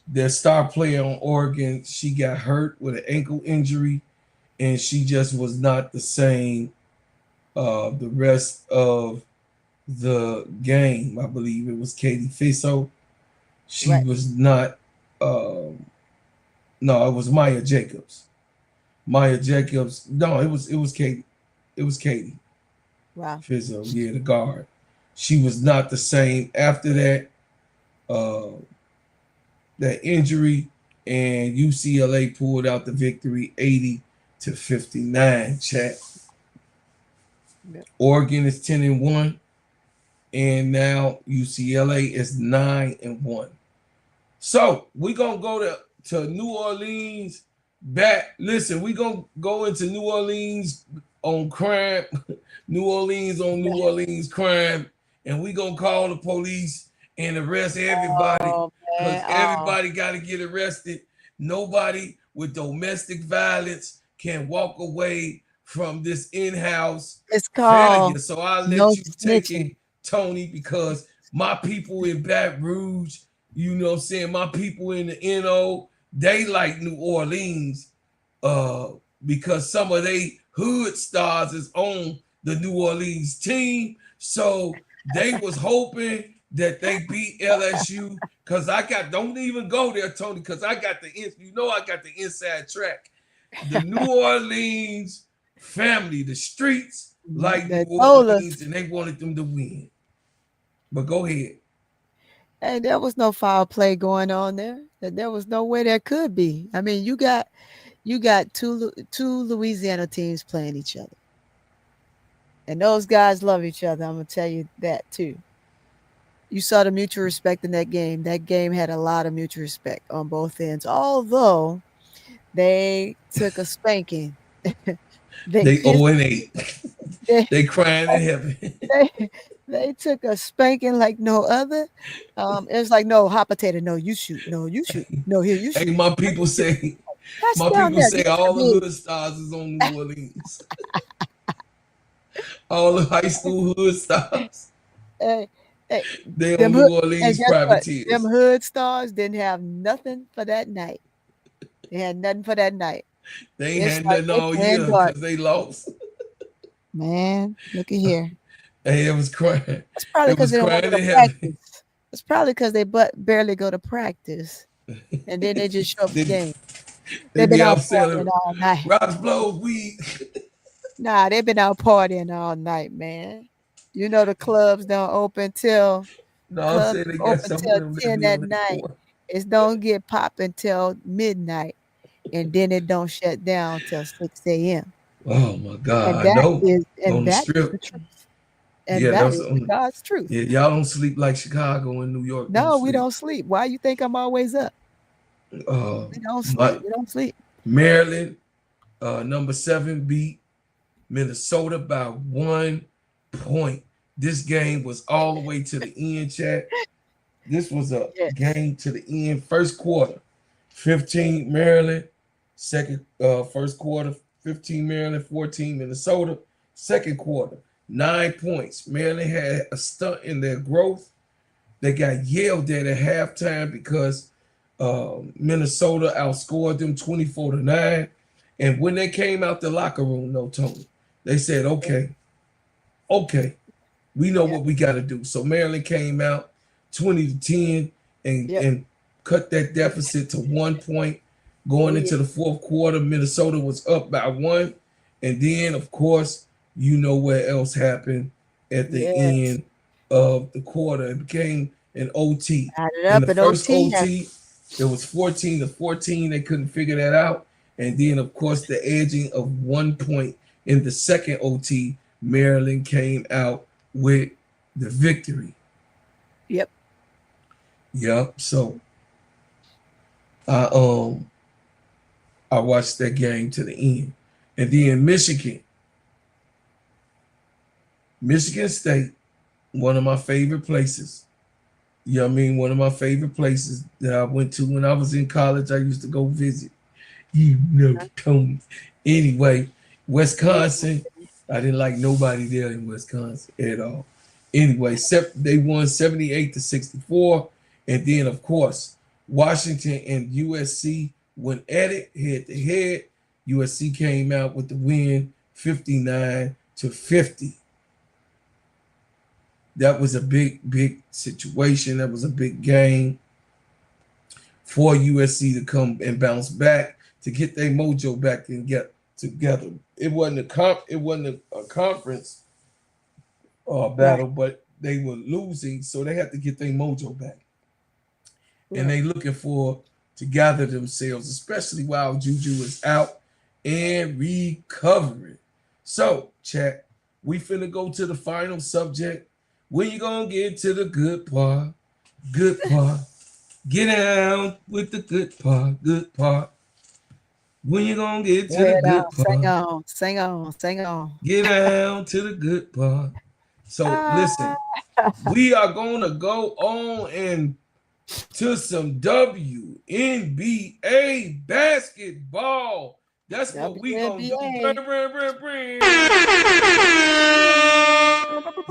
[SPEAKER 3] their star player on Oregon, she got hurt with an ankle injury, and she just was not the same the rest of the game. I believe it was Katie Fiso. She
[SPEAKER 4] right,
[SPEAKER 3] was not. Um, no, it was Maya Jacobs. Maya Jacobs. No, it was Katie. It was Katie
[SPEAKER 4] wow.
[SPEAKER 3] Fiso. Yeah, the guard. She was not the same after that. Uh, that injury, and UCLA pulled out the victory, 80-59. Chat.
[SPEAKER 4] Yep.
[SPEAKER 3] Oregon is 10-1, and now UCLA is 9-1. So we're gonna go to New Orleans back. Listen, we're gonna go into New Orleans on crime, New Orleans on New Orleans crime, and we're gonna call the police and arrest everybody
[SPEAKER 4] Oh
[SPEAKER 3] because
[SPEAKER 4] man. Oh,
[SPEAKER 3] everybody gotta get arrested. Nobody with domestic violence can walk away from this in-house
[SPEAKER 4] it's called
[SPEAKER 3] failure. So I'll
[SPEAKER 4] no
[SPEAKER 3] let you take
[SPEAKER 4] snitching.
[SPEAKER 3] it, Tony, because my people in Baton Rouge, you know what I'm saying, my people in the NO, they like New Orleans uh, because some of they hood stars is on the New Orleans team. So they was hoping that they beat LSU because don't even go there, Tony, because I got I got the inside track. The New Orleans family, the streets like New
[SPEAKER 4] They told us,
[SPEAKER 3] Orleans, and they wanted them to win. But go ahead.
[SPEAKER 4] hey, there was no foul play going on there. That there was no way there could be. I mean, you got two Louisiana teams playing each other, and those guys love each other. I'm gonna tell you that too. You saw the mutual respect in that game. That game had a lot of mutual respect on both ends. Although they took a spanking, they
[SPEAKER 3] They
[SPEAKER 4] kissed.
[SPEAKER 3] 0-8.
[SPEAKER 4] They,
[SPEAKER 3] They crying in heaven.
[SPEAKER 4] they, they took a spanking like no other. It was like, no, hot potato. No, you shoot. No, you shoot. No, here you
[SPEAKER 3] Hey,
[SPEAKER 4] shoot.
[SPEAKER 3] my
[SPEAKER 4] No,
[SPEAKER 3] people
[SPEAKER 4] you shoot.
[SPEAKER 3] say, my
[SPEAKER 4] Touchdown
[SPEAKER 3] people
[SPEAKER 4] there.
[SPEAKER 3] say
[SPEAKER 4] Get your
[SPEAKER 3] all the
[SPEAKER 4] big.
[SPEAKER 3] hood stars is on New Orleans. All the high school hood stars,
[SPEAKER 4] Hey, hey,
[SPEAKER 3] they on
[SPEAKER 4] them
[SPEAKER 3] New
[SPEAKER 4] hood, and
[SPEAKER 3] Orleans
[SPEAKER 4] guess what? Them
[SPEAKER 3] privateers.
[SPEAKER 4] hood stars didn't have nothing for that night. They had nothing for that night.
[SPEAKER 3] They ain't
[SPEAKER 4] It's
[SPEAKER 3] had
[SPEAKER 4] like
[SPEAKER 3] nothing
[SPEAKER 4] they
[SPEAKER 3] all
[SPEAKER 4] playing
[SPEAKER 3] year
[SPEAKER 4] dark.
[SPEAKER 3] because they lost.
[SPEAKER 4] Man, look at here.
[SPEAKER 3] Hey, it was crying.
[SPEAKER 4] It's probably
[SPEAKER 3] It
[SPEAKER 4] because
[SPEAKER 3] was
[SPEAKER 4] they don't want to
[SPEAKER 3] crying
[SPEAKER 4] go
[SPEAKER 3] in
[SPEAKER 4] to
[SPEAKER 3] heaven.
[SPEAKER 4] practice. It's probably because they barely go to practice. And then they just show up the
[SPEAKER 3] they,
[SPEAKER 4] game.
[SPEAKER 3] they
[SPEAKER 4] They've been
[SPEAKER 3] be
[SPEAKER 4] out
[SPEAKER 3] out
[SPEAKER 4] partying
[SPEAKER 3] selling
[SPEAKER 4] all night.
[SPEAKER 3] rocks, blows, weed.
[SPEAKER 4] Nah, they've been out partying all night, man. You know
[SPEAKER 3] No,
[SPEAKER 4] the
[SPEAKER 3] I'm
[SPEAKER 4] clubs
[SPEAKER 3] saying they got
[SPEAKER 4] open
[SPEAKER 3] some of
[SPEAKER 4] till
[SPEAKER 3] them that
[SPEAKER 4] 10
[SPEAKER 3] be
[SPEAKER 4] at
[SPEAKER 3] on that
[SPEAKER 4] night.
[SPEAKER 3] court.
[SPEAKER 4] It don't get popping until midnight, and then it don't shut down till 6 a.m.
[SPEAKER 3] Oh my
[SPEAKER 4] And
[SPEAKER 3] God, I
[SPEAKER 4] that
[SPEAKER 3] know.
[SPEAKER 4] is
[SPEAKER 3] On
[SPEAKER 4] and
[SPEAKER 3] the
[SPEAKER 4] that is the
[SPEAKER 3] strip.
[SPEAKER 4] truth. And
[SPEAKER 3] Yeah,
[SPEAKER 4] that
[SPEAKER 3] that's
[SPEAKER 4] is the
[SPEAKER 3] on.
[SPEAKER 4] God's truth.
[SPEAKER 3] Yeah, y'all don't sleep like Chicago and New York don't
[SPEAKER 4] No, we
[SPEAKER 3] sleep.
[SPEAKER 4] don't sleep. Why you think I'm always up?
[SPEAKER 3] Uh,
[SPEAKER 4] We don't
[SPEAKER 3] my
[SPEAKER 4] sleep. We don't sleep.
[SPEAKER 3] Maryland, number 7 beat Minnesota by 1 point. This game was all the way to the end, chat. This was a
[SPEAKER 4] Yes.
[SPEAKER 3] game to the end. First quarter, 15 Maryland. First quarter, 15 Maryland, 14 Minnesota. Second quarter, 9 points. Maryland had a stunt in their growth. They got yelled at halftime because Minnesota outscored them 24-9. And when they came out the locker room, no Tony, they said, okay, we know
[SPEAKER 4] Yep.
[SPEAKER 3] what we got to do. So Maryland came out 20-10 and
[SPEAKER 4] Yep.
[SPEAKER 3] and cut that deficit to 1 point.
[SPEAKER 4] Oh
[SPEAKER 3] Going
[SPEAKER 4] yeah.
[SPEAKER 3] into the fourth quarter, Minnesota was up by 1, and then of course you know what else happened at the
[SPEAKER 4] Yes.
[SPEAKER 3] end of the quarter. It became an OT.
[SPEAKER 4] Add it
[SPEAKER 3] In
[SPEAKER 4] up
[SPEAKER 3] the
[SPEAKER 4] in
[SPEAKER 3] first
[SPEAKER 4] OT.
[SPEAKER 3] OT, it was 14-14. They couldn't figure that out, and then of course the edging of 1 point In the second OT, Maryland came out with the victory.
[SPEAKER 4] Yep.
[SPEAKER 3] Yep. So I watched that game to the end. And then Michigan State, one of my favorite places. You know what I mean? One of my favorite places that I went to when I was in college. I used to go visit. You know, Tony. Anyway, Wisconsin, I didn't like nobody there in Wisconsin at all. Anyway, they won 78-64. And then, of course, Washington and USC went at it head to head. USC came out with the win 59-50. That was a big situation. That was a big game for USC to come and bounce back, to get their mojo back and get together. It wasn't a conference battle, but they were losing, so they had to get their mojo back. Right. And they looking for to gather themselves, especially while Juju is out and recovering. So, chat, we finna go to the final subject. When you gonna get to the good part? Good part. Get down with the good part. Good part. When you gonna get to the good part?
[SPEAKER 4] Sing on.
[SPEAKER 3] Get down to the good part. So listen, we are gonna go on and to some WNBA basketball. That's WNBA. What we gonna do.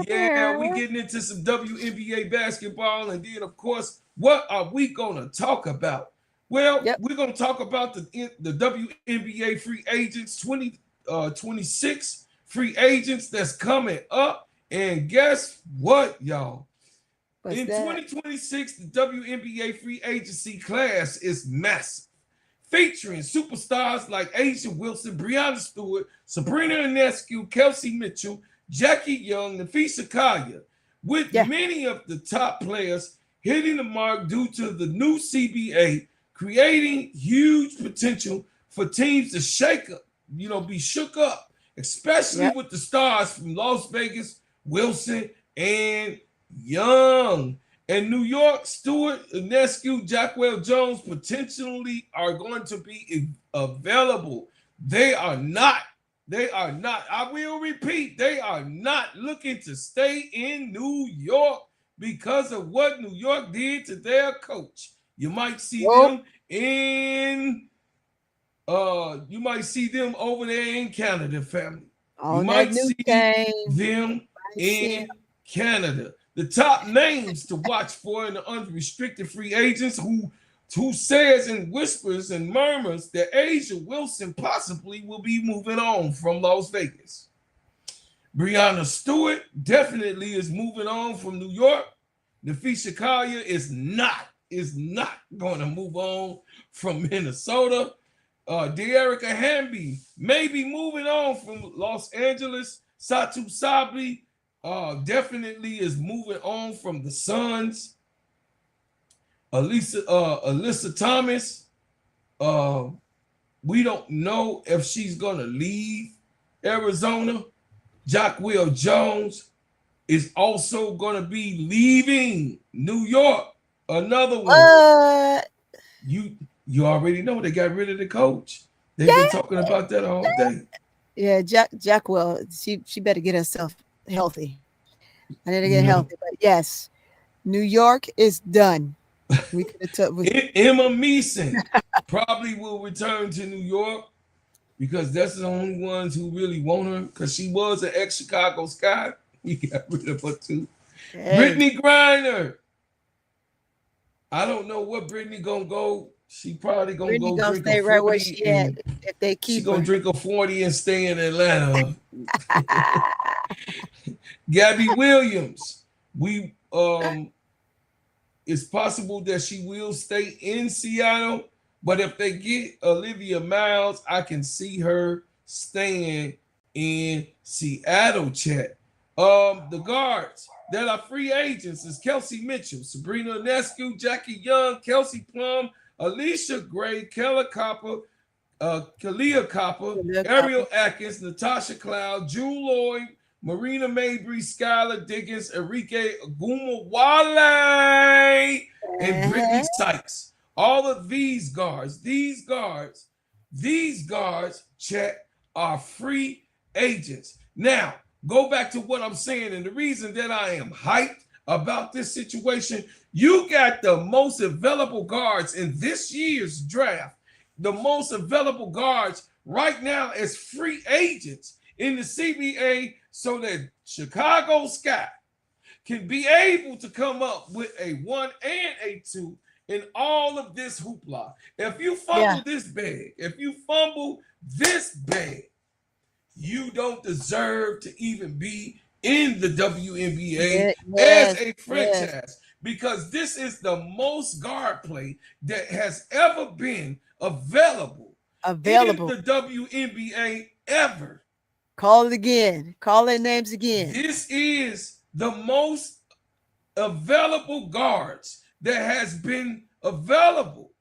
[SPEAKER 3] Yeah, we getting into some WNBA basketball, and then of course, what are we gonna talk about? Well, we're gonna talk about the WNBA free agents, 2026 free agents that's coming up. And guess what, y'all? In 2026, the WNBA free agency class is massive, featuring superstars like Asia Wilson, Breonna Stewart, Sabrina Ionescu, Kelsey Mitchell, Jackie Young, Nafisa Kaya, with many of the top players hitting the mark due to the new CBA, creating huge potential for teams to be shook up, especially with the stars from Las Vegas, Wilson, and Young. And New York, Stewart, Ionescu, Jacquel Jones potentially are going to be available. They are not. I will repeat, they are not looking to stay in New York because of what New York did to their coach. You might see them over there in Canada, family. You might see them in Canada. The top names to watch for in the unrestricted free agents who says and whispers and murmurs that Asia Wilson possibly will be moving on from Las Vegas. Breonna Stewart definitely is moving on from New York. Nafisa Kaya is not going to move on from Minnesota. De'Arica Hamby may be moving on from Los Angeles. Satu Sabli definitely is moving on from the Suns. Alyssa Thomas, we don't know if she's going to leave Arizona. Jacquel Jones is also going to be leaving New York. Another one. You already know they got rid of the coach. They've been talking about that all day.
[SPEAKER 4] Yeah, Jacquel, she better get herself healthy. I need to get healthy. But yes, New York is done. We could have
[SPEAKER 3] Emma Meeson probably will return to New York because that's the only ones who really want her, because she was an ex-Chicago Sky. We got rid of her too. Hey. Brittany Griner. I don't know what Brittany gonna go. She probably gonna go drink
[SPEAKER 4] stay
[SPEAKER 3] a 40
[SPEAKER 4] right where she at if they keep
[SPEAKER 3] she gonna drink a 40 and stay in Atlanta. Gabby Williams. It's possible that she will stay in Seattle, but if they get Olivia Miles, I can see her staying in Seattle, chat. The guards that are free agents is Kelsey Mitchell, Sabrina Ionescu, Jackie Young, Kelsey Plum, Alicia Gray, Kayla Copper, Kalia Copper, Ariel Atkins, Natasha Cloud, Jewel Lloyd, Marina Mabry, Skylar Diggins, Enrique Agumawale, and Brittany Sykes. All of these guards, chat, are free agents. Now, go back to what I'm saying, and the reason that I am hyped about this situation, you got the most available guards in this year's draft, the most available guards right now as free agents in the CBA, so that Chicago Sky can be able to come up with a 1 and a 2 in all of this hoopla. If you fumble this bag, you don't deserve to even be in the WNBA as a franchise, because this is the most guard play that has ever been available in the WNBA ever.
[SPEAKER 4] Call it again. Call their names again.
[SPEAKER 3] This is the most available guards that has been available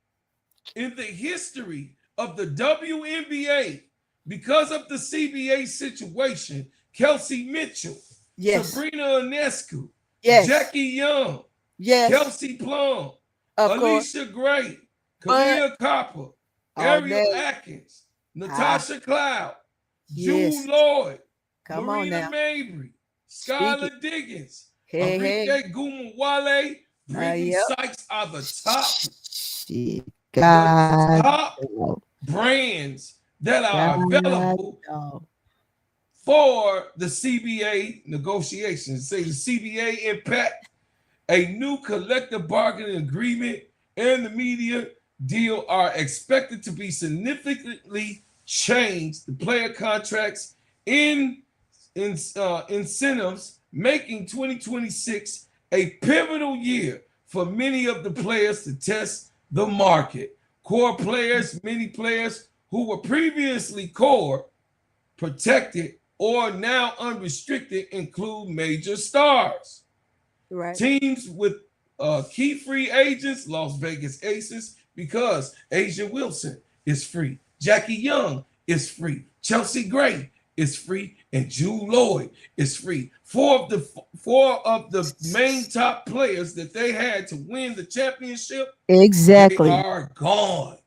[SPEAKER 3] in the history of the WNBA because of the CBA situation. Kelsey Mitchell, Sabrina Ionescu, Jackie Young, Kelsey Plum, Alicia Gray, Kalia Copper, Ariel Atkins, Natasha Cloud, Jewel Lloyd, Marina Mabry, Skylar Diggins, Enrique Agumawale, Brittany Sykes are the top brands that are available for the CBA negotiations. Say the CBA impact a new collective bargaining agreement and the media deal are expected to be significantly changed. The player contracts incentives, making 2026 a pivotal year for many of the players to test the market. Core players, many players who were previously core, protected, or now unrestricted include major stars. Teams with key free agents, Las Vegas Aces, because Asia Wilson is free. Jackie Young is free. Chelsea Gray is free, and Jewel Lloyd is free. Four of the main top players that they had to win the championship, they are gone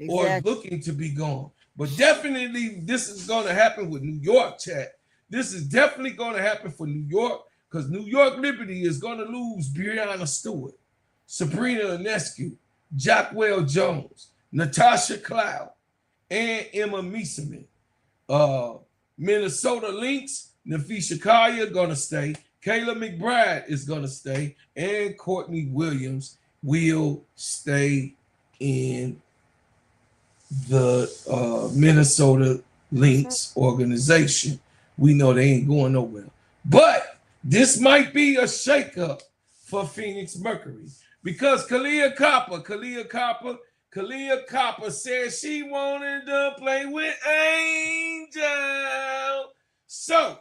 [SPEAKER 3] or looking to be gone. But definitely, this is going to happen with New York, chat. This is definitely going to happen for New York, because New York Liberty is going to lose Brianna Stewart, Sabrina Ionescu, Jackwell Jones, Natasha Cloud, and Emma Mieseman. Minnesota Lynx, Nafisha Kaya going to stay. Kayla McBride is going to stay. And Courtney Williams will stay in the Minnesota Lynx organization. We know they ain't going nowhere. But this might be a shakeup for Phoenix Mercury, because Kalia Copper said she wanted to play with Angel. So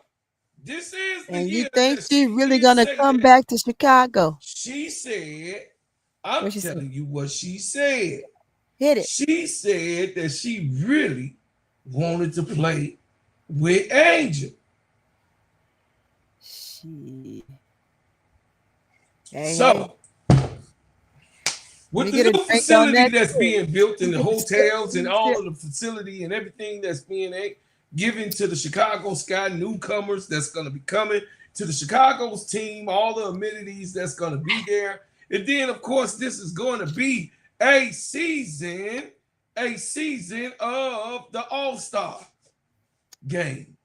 [SPEAKER 3] this is the
[SPEAKER 4] and
[SPEAKER 3] year.
[SPEAKER 4] You think she's really gonna come back to Chicago?
[SPEAKER 3] She said, I'm telling you what she said.
[SPEAKER 4] Hit it.
[SPEAKER 3] She said that she really wanted to play with Angel. So with the new facility that's being built in the hotels and all of the facility and everything that's being given to the Chicago Sky newcomers that's going to be coming to the Chicago's team, all the amenities that's going to be there. And then, of course, this is going to be a season of the All-Star game.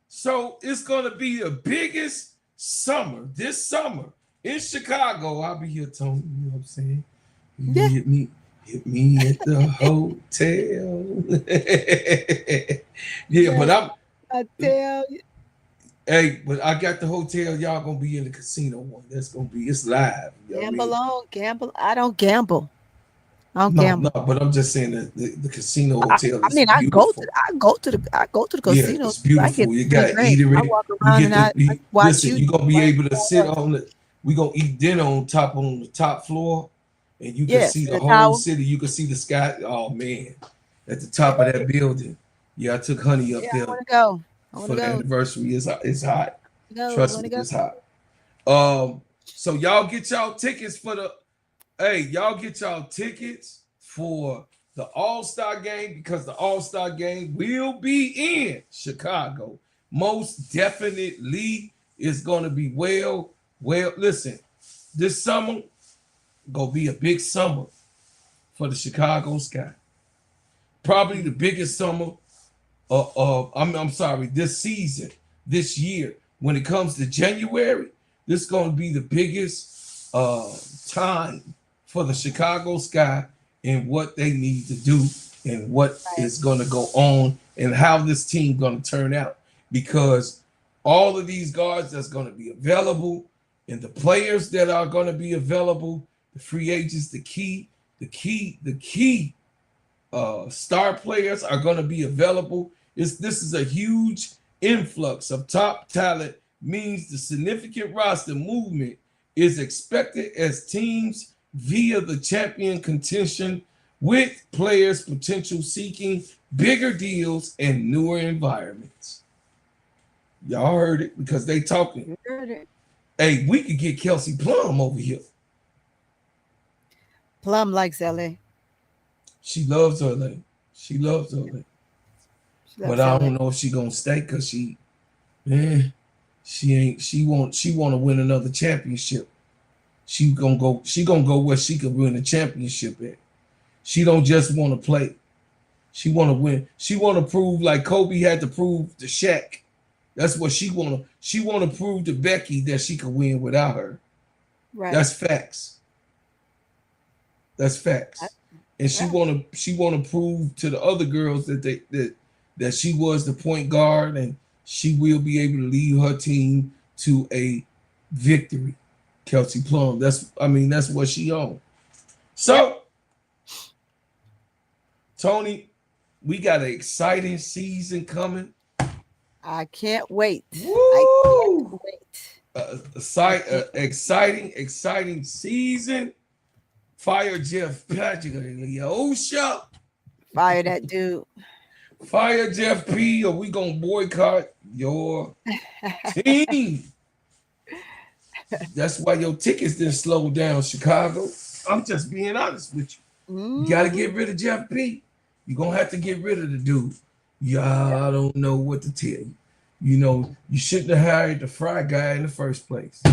[SPEAKER 3] So it's going to be the biggest summer, this summer in Chicago. I'll be here, Tony, you know what I'm saying? Hit me at the hotel. But
[SPEAKER 4] I tell you.
[SPEAKER 3] Hey, but I got the hotel. Y'all gonna be in the casino one. That's gonna be, it's live.
[SPEAKER 4] Gamble on, gamble. I don't gamble. Gamble.
[SPEAKER 3] No, but I'm just saying that the casino hotel.
[SPEAKER 4] I mean, I go to the casino.
[SPEAKER 3] Yeah, it's beautiful. You got eatery.
[SPEAKER 4] I walk around and I watch.
[SPEAKER 3] Listen, you're gonna be able to sit on it. We're gonna eat dinner on the top floor. And you can see the whole city. You can see the sky. Oh man, at the top of that building. Yeah, I took Honey up
[SPEAKER 4] Yeah, I
[SPEAKER 3] there
[SPEAKER 4] want to go. I want
[SPEAKER 3] for
[SPEAKER 4] to
[SPEAKER 3] the
[SPEAKER 4] go.
[SPEAKER 3] anniversary. It's hot.
[SPEAKER 4] Go. I
[SPEAKER 3] Trust
[SPEAKER 4] want
[SPEAKER 3] me,
[SPEAKER 4] to go.
[SPEAKER 3] it's hot. So y'all get y'all tickets for the y'all get y'all tickets for the All-Star game because the All-Star game will be in Chicago. Most definitely is gonna be well. Listen, this summer gonna be a big summer for the Chicago Sky. Probably the biggest summer I'm sorry, this season, this year. When it comes to January, this is going to be the biggest time for the Chicago Sky and what they need to do and what is going to go on and how this team going to turn out. Because all of these guards that's going to be available and the players that are going to be available, the free agents, the key star players are going to be available. This is a huge influx of top talent, means the significant roster movement is expected as teams via the champion contention with players potential seeking bigger deals and newer environments. Y'all heard it because they talking.
[SPEAKER 4] Heard it.
[SPEAKER 3] Hey, we could get Kelsey Plum over here.
[SPEAKER 4] Plum likes LA.
[SPEAKER 3] She loves LA. She loves LA. But I don't know if she gonna stay because she want to win another championship. She gonna go where she could win a championship at. She don't just want to play. She want to win. She want to prove like Kobe had to prove to Shaq. That's what she want to. She want to prove to Becky that she could win without her.
[SPEAKER 4] Right.
[SPEAKER 3] That's facts. That's facts. And she want to prove to the other girls that she was the point guard and she will be able to lead her team to a victory. Kelsey Plum. That's what she on. So, Tony, we got an exciting season coming.
[SPEAKER 4] I can't wait.
[SPEAKER 3] Woo!
[SPEAKER 4] I can't wait.
[SPEAKER 3] Exciting season. Fire Jeff Patrick. Osha.
[SPEAKER 4] Fire that dude.
[SPEAKER 3] Fire Jeff P. Or we gonna boycott your team. That's why your tickets didn't slow down, Chicago. I'm just being honest with you. You gotta get rid of Jeff P. You're gonna have to get rid of the dude. I don't know what to tell you. You shouldn't have hired the fry guy in the first place.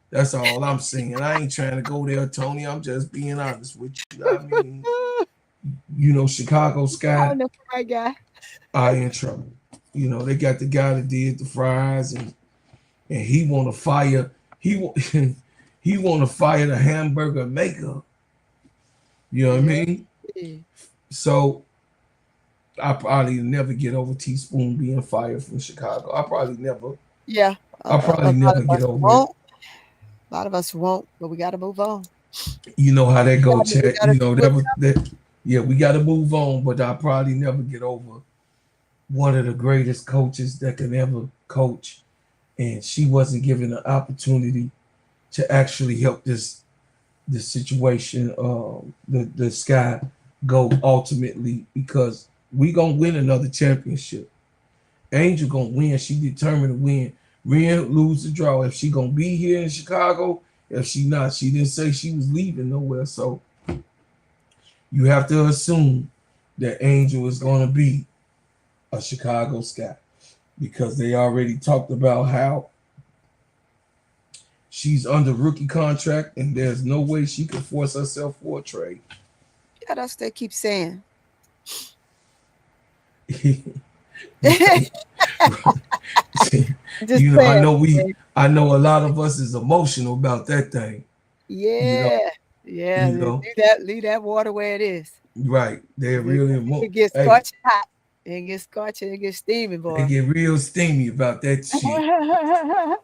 [SPEAKER 3] That's all I'm saying. I ain't trying to go there, Tony. I'm just being honest with you. Chicago Sky.
[SPEAKER 4] I know the right guy.
[SPEAKER 3] Are in trouble. They got the guy that did the fries, and he want to fire. He want to fire the hamburger maker. You know what I mean? So I probably never get over Teaspoon being fired from Chicago. I probably never.
[SPEAKER 4] Yeah.
[SPEAKER 3] I probably never get over it.
[SPEAKER 4] A lot of us won't, but we got to move on.
[SPEAKER 3] You know how that goes, Chad. We got to move on, but I probably never get over one of the greatest coaches that can ever coach, and she wasn't given an opportunity to actually help this situation, the Sky, go ultimately, because we gonna win another championship. Angel gonna win. She determined to win. Win, lose, or draw. If she gonna be here in Chicago, if she not, she didn't say she was leaving nowhere. So you have to assume that Angel is gonna be a Chicago Sky because they already talked about how she's under rookie contract and there's no way she can force herself for a trade.
[SPEAKER 4] Yeah, that's what they keep saying.
[SPEAKER 3] I know a lot of us is emotional about that thing.
[SPEAKER 4] Yeah. Leave that water where it is.
[SPEAKER 3] Right. They're really emotional.
[SPEAKER 4] It gets scorching hot. It gets scorching, it gets steamy, boy.
[SPEAKER 3] They get real steamy about that shit.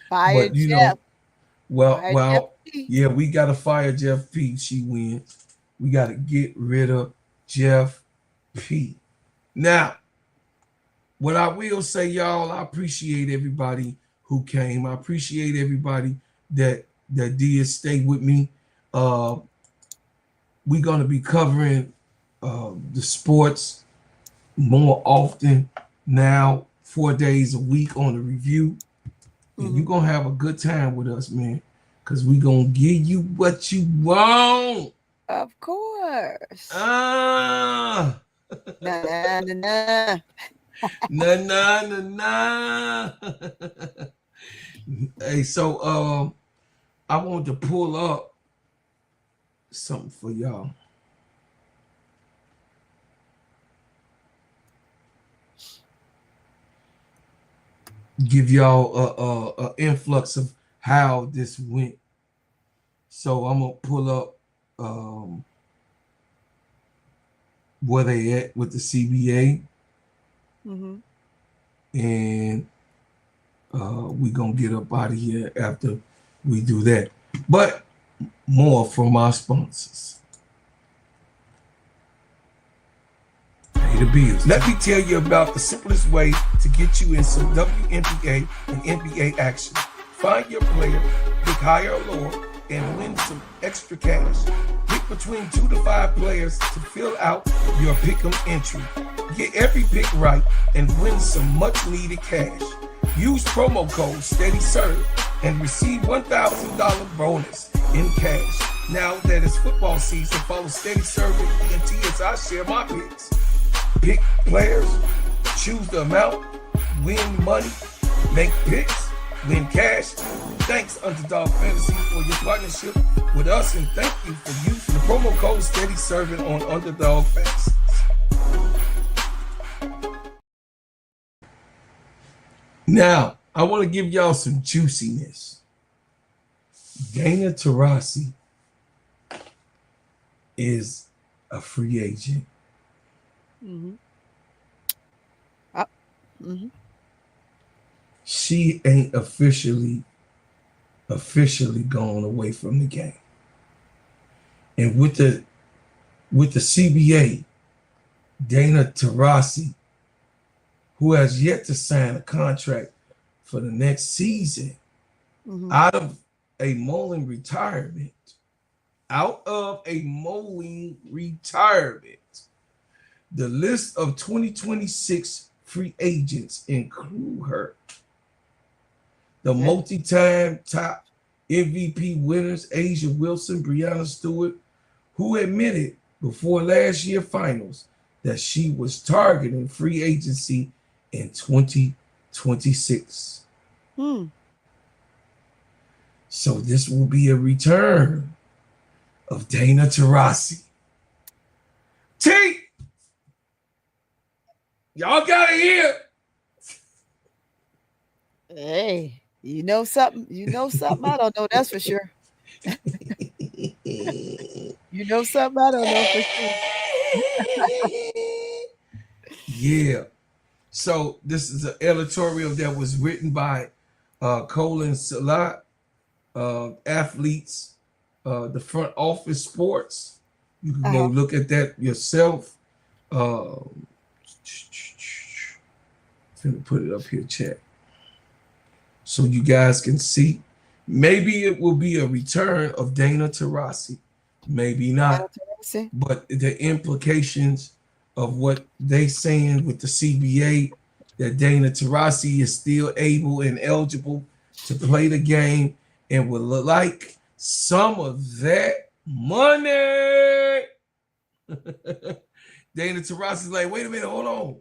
[SPEAKER 4] Fire Jeff.
[SPEAKER 3] Yeah, we gotta fire Jeff P. She wins. We gotta get rid of Jeff P. Now, what I will say, y'all, I appreciate everybody who came. I appreciate everybody that did stay with me. We're gonna be covering the sports more often now, 4 days a week on the review. And you're going to have a good time with us, man, because we're going to give you what you want.
[SPEAKER 4] Of course.
[SPEAKER 3] Ah.
[SPEAKER 4] Nah, nah, nah, nah.
[SPEAKER 3] Nah, nah, nah, nah. Hey, so I want to pull up something for y'all. Give y'all a influx of how this went. So I'm gonna pull up where they at with the CBA, and we gonna get up out of here after we do that. But more from our sponsors. Pay the bills. Let me tell you about the simplest way to get you in some WNBA and NBA action. Find your player, pick higher or lower, and win some extra cash. Pick between 2 to 5 players to fill out your pick'em entry. Get every pick right and win some much needed cash. Use promo code SteadyServe and receive $1,000 bonus in cash. Now that it's football season, follow Steady Serve and ENT as I share my picks. Pick players, choose the amount, win money, make picks, win cash. Thanks, Underdog Fantasy, for your partnership with us, and thank you for using the promo code Steady Serving on Underdog Fantasy. Now, I want to give y'all some juiciness. Dana Taurasi is a free agent. She ain't officially gone away from the game. And with the CBA, Dana Taurasi, who has yet to sign a contract for the next season, out of a mowing retirement, the list of 2026 free agents include her. The multi-time top MVP winners, Asia Wilson, Breanna Stewart, who admitted before last year's finals that she was targeting free agency in 2026. So this will be a return of Dana Taurasi. T! Y'all gotta hear.
[SPEAKER 4] Hey, you know something? You know something? I don't know. That's for sure. You know something? I don't know for sure.
[SPEAKER 3] Yeah. So this is an editorial that was written by Colin Salat, athletes, the front office sports. You can go look at that yourself. I'm gonna put it up here, chat, so you guys can see. Maybe it will be a return of Dana Taurasi, maybe not. But the implications of what they saying with the CBA, that Dana Taurasi is still able and eligible to play the game and would like some of that money. Dana Taurasi's like, wait a minute, hold on.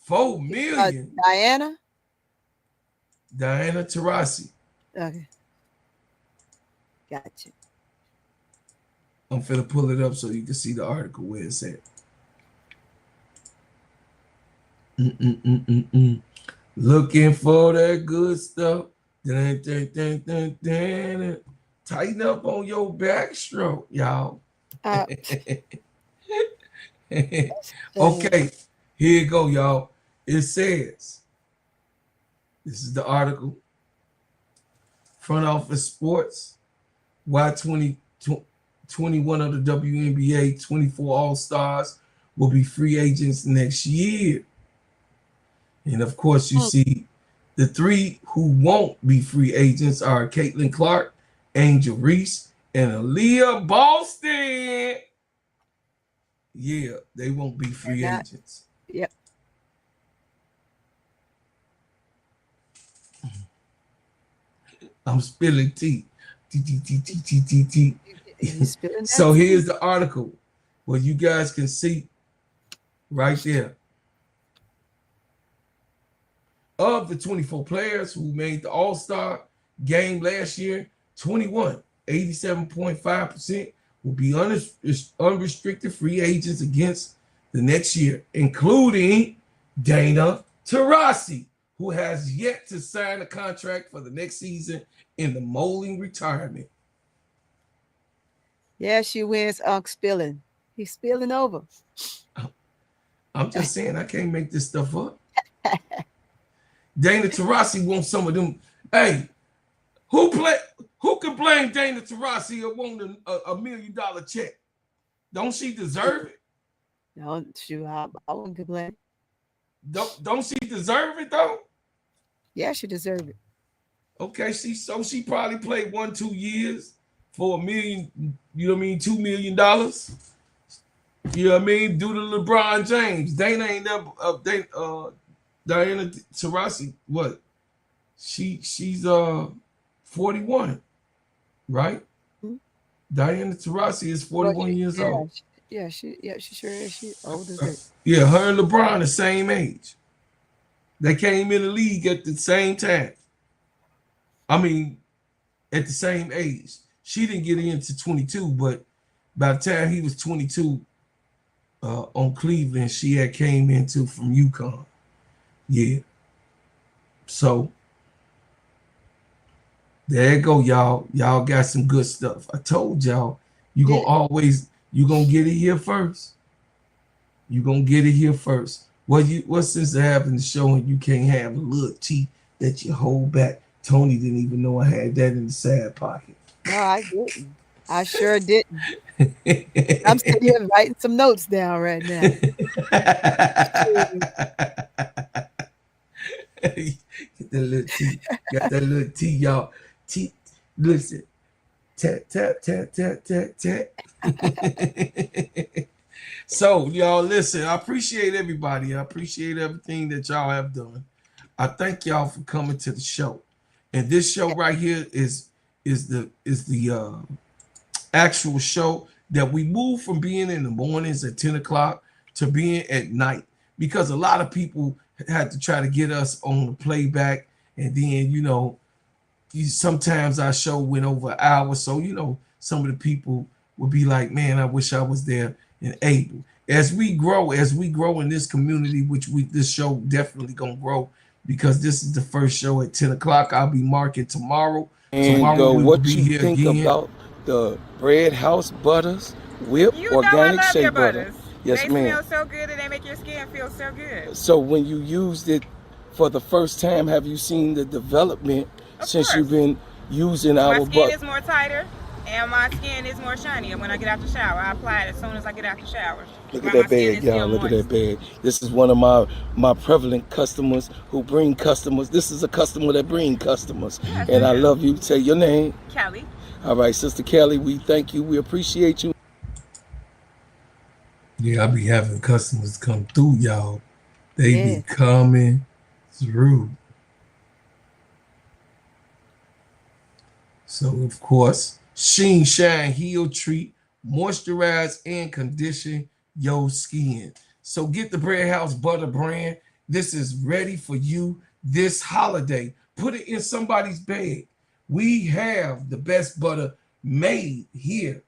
[SPEAKER 3] $4 million. Diana Taurasi.
[SPEAKER 4] Okay. Gotcha.
[SPEAKER 3] I'm finna pull it up so you can see the article where it's at. Looking for that good stuff. Tighten up on your backstroke, y'all. Okay, here you go, y'all. It says, this is the article. Front office sports. Why 21 of the WNBA 24 All-Stars will be free agents next year. And of course, you see the 3 who won't be free agents are Caitlin Clark, Angel Reese, and Aaliyah Boston. Yeah, they won't be free
[SPEAKER 4] Not,
[SPEAKER 3] agents.
[SPEAKER 4] yep.
[SPEAKER 3] I'm spilling tea. Tea, tea, tea, tea, tea, tea, tea.
[SPEAKER 4] You spilling that
[SPEAKER 3] So
[SPEAKER 4] tea.
[SPEAKER 3] here's the article where you guys can see right there. Of the 24 players who made the All-Star game last year, 21, 87.5%, will be unrestricted free agents against the next year, including Dana Taurasi, who has yet to sign a contract for the next season in the molding retirement.
[SPEAKER 4] Yeah, she wins. Unc spilling. He's spilling over.
[SPEAKER 3] I'm just saying, I can't make this stuff up. Dana Taurasi wants some of them. Hey, who can blame Dana Taurasi or want a $1 million check? Don't she deserve it?
[SPEAKER 4] No, shoot, I wouldn't complain.
[SPEAKER 3] Don't she deserve it though?
[SPEAKER 4] Yeah, she deserved it.
[SPEAKER 3] Okay, she probably played 1-2 years for $1 million, you know what I mean, $2 million. You know what I mean? Due to LeBron James. Dana ain't never Diana Taurasi, what? She's 41, right?
[SPEAKER 4] Hmm?
[SPEAKER 3] Diana Taurasi is 41 years
[SPEAKER 4] yeah,
[SPEAKER 3] old.
[SPEAKER 4] she sure is. She old as dirt.
[SPEAKER 3] Yeah, her and LeBron the same age. They came in the league at the same time. I mean, at the same age. She didn't get into 22, but by the time he was 22 on Cleveland, she had came into from UConn. Yeah. So there you go, y'all. Y'all got some good stuff. I told y'all, you gonna get it here first. You gonna get it here first. What sense of having the show and you can't have a little tea that you hold back? Tony didn't even know I had that in the side pocket.
[SPEAKER 4] No, I didn't. I sure didn't. I'm sitting here writing some notes down right now.
[SPEAKER 3] Get that little tea. Got that little tea, y'all. Tea. Listen. Tap, tap, tap, tap, tap, tap. So, y'all, listen. I appreciate everybody. I appreciate everything that y'all have done. I thank y'all for coming to the show. And this show right here is the actual show that we move from being in the mornings at 10 o'clock to being at night, because a lot of people had to try to get us on the playback, and then sometimes our show went over an hour, so some of the people would be like, man, I wish I was there and able. As we grow in this community, which this show definitely gonna grow, because this is the first show at 10 o'clock. I'll be marking tomorrow.
[SPEAKER 7] And
[SPEAKER 3] Tomorrow we will
[SPEAKER 7] what
[SPEAKER 3] be
[SPEAKER 7] you
[SPEAKER 3] here
[SPEAKER 7] think
[SPEAKER 3] again.
[SPEAKER 7] about the Bread House butters, whip
[SPEAKER 8] You know I
[SPEAKER 7] organic
[SPEAKER 8] love
[SPEAKER 7] shea
[SPEAKER 8] your
[SPEAKER 7] butter?
[SPEAKER 8] butters.
[SPEAKER 7] Yes,
[SPEAKER 8] They
[SPEAKER 7] ma'am.
[SPEAKER 8] smell so good and they make your skin feel so good.
[SPEAKER 7] So when you used it for the first time, have you seen the development
[SPEAKER 8] Of
[SPEAKER 7] since
[SPEAKER 8] course.
[SPEAKER 7] you've been using
[SPEAKER 8] My
[SPEAKER 7] our
[SPEAKER 8] skin
[SPEAKER 7] butter?
[SPEAKER 8] is more tighter and my skin is more shiny. And when I get out the shower, I apply it as soon as I get out the shower.
[SPEAKER 7] Look
[SPEAKER 8] While
[SPEAKER 7] at that
[SPEAKER 8] my skin
[SPEAKER 7] bag,
[SPEAKER 8] is
[SPEAKER 7] y'all.
[SPEAKER 8] still
[SPEAKER 7] Look at
[SPEAKER 8] moist.
[SPEAKER 7] that bag. This is one of my prevalent customers who bring customers. This is a customer that bring customers.
[SPEAKER 8] Yes,
[SPEAKER 7] And I
[SPEAKER 8] yes.
[SPEAKER 7] love you. Say your name.
[SPEAKER 8] Kelly.
[SPEAKER 7] All right, Sister Kelly, we thank you. We appreciate you.
[SPEAKER 3] Yeah, I be having customers come through, y'all. They be
[SPEAKER 4] Yeah.
[SPEAKER 3] coming through. So, of course, Sheen Shine Heal Treat, moisturize and condition your skin. So get the Bread House Butter brand. This is ready for you this holiday. Put it in somebody's bag. We have the best butter made here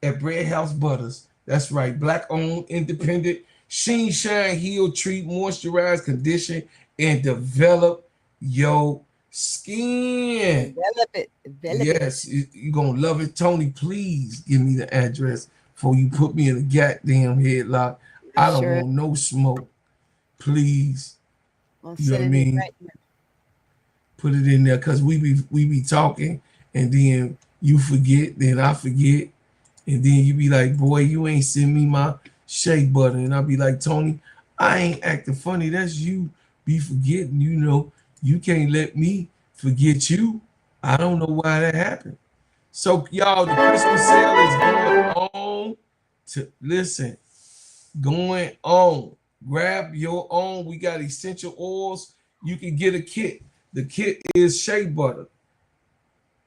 [SPEAKER 3] at Bread House Butters. That's right, black owned, independent. Sheen Shine Heal Treat, moisturize, condition, and develop your skin.
[SPEAKER 4] Develop it.
[SPEAKER 3] Yes, you're gonna love it. Tony, please give me the address before you put me in a goddamn headlock. I don't
[SPEAKER 4] Sure.
[SPEAKER 3] want no smoke. Please.
[SPEAKER 4] I'm
[SPEAKER 3] You know what I
[SPEAKER 4] sending it
[SPEAKER 3] mean?
[SPEAKER 4] right now.
[SPEAKER 3] Put it in there, because we be talking, and then you forget, then I forget, and then you be like, boy, you ain't send me my shea butter. And I'll be like, Tony, I ain't acting funny. That's you be forgetting, you can't let me forget you. I don't know why that happened. So, y'all, the Christmas sale is going on. to listen. Going on. Grab your own. We got essential oils. You can get a kit. The kit is shea butter,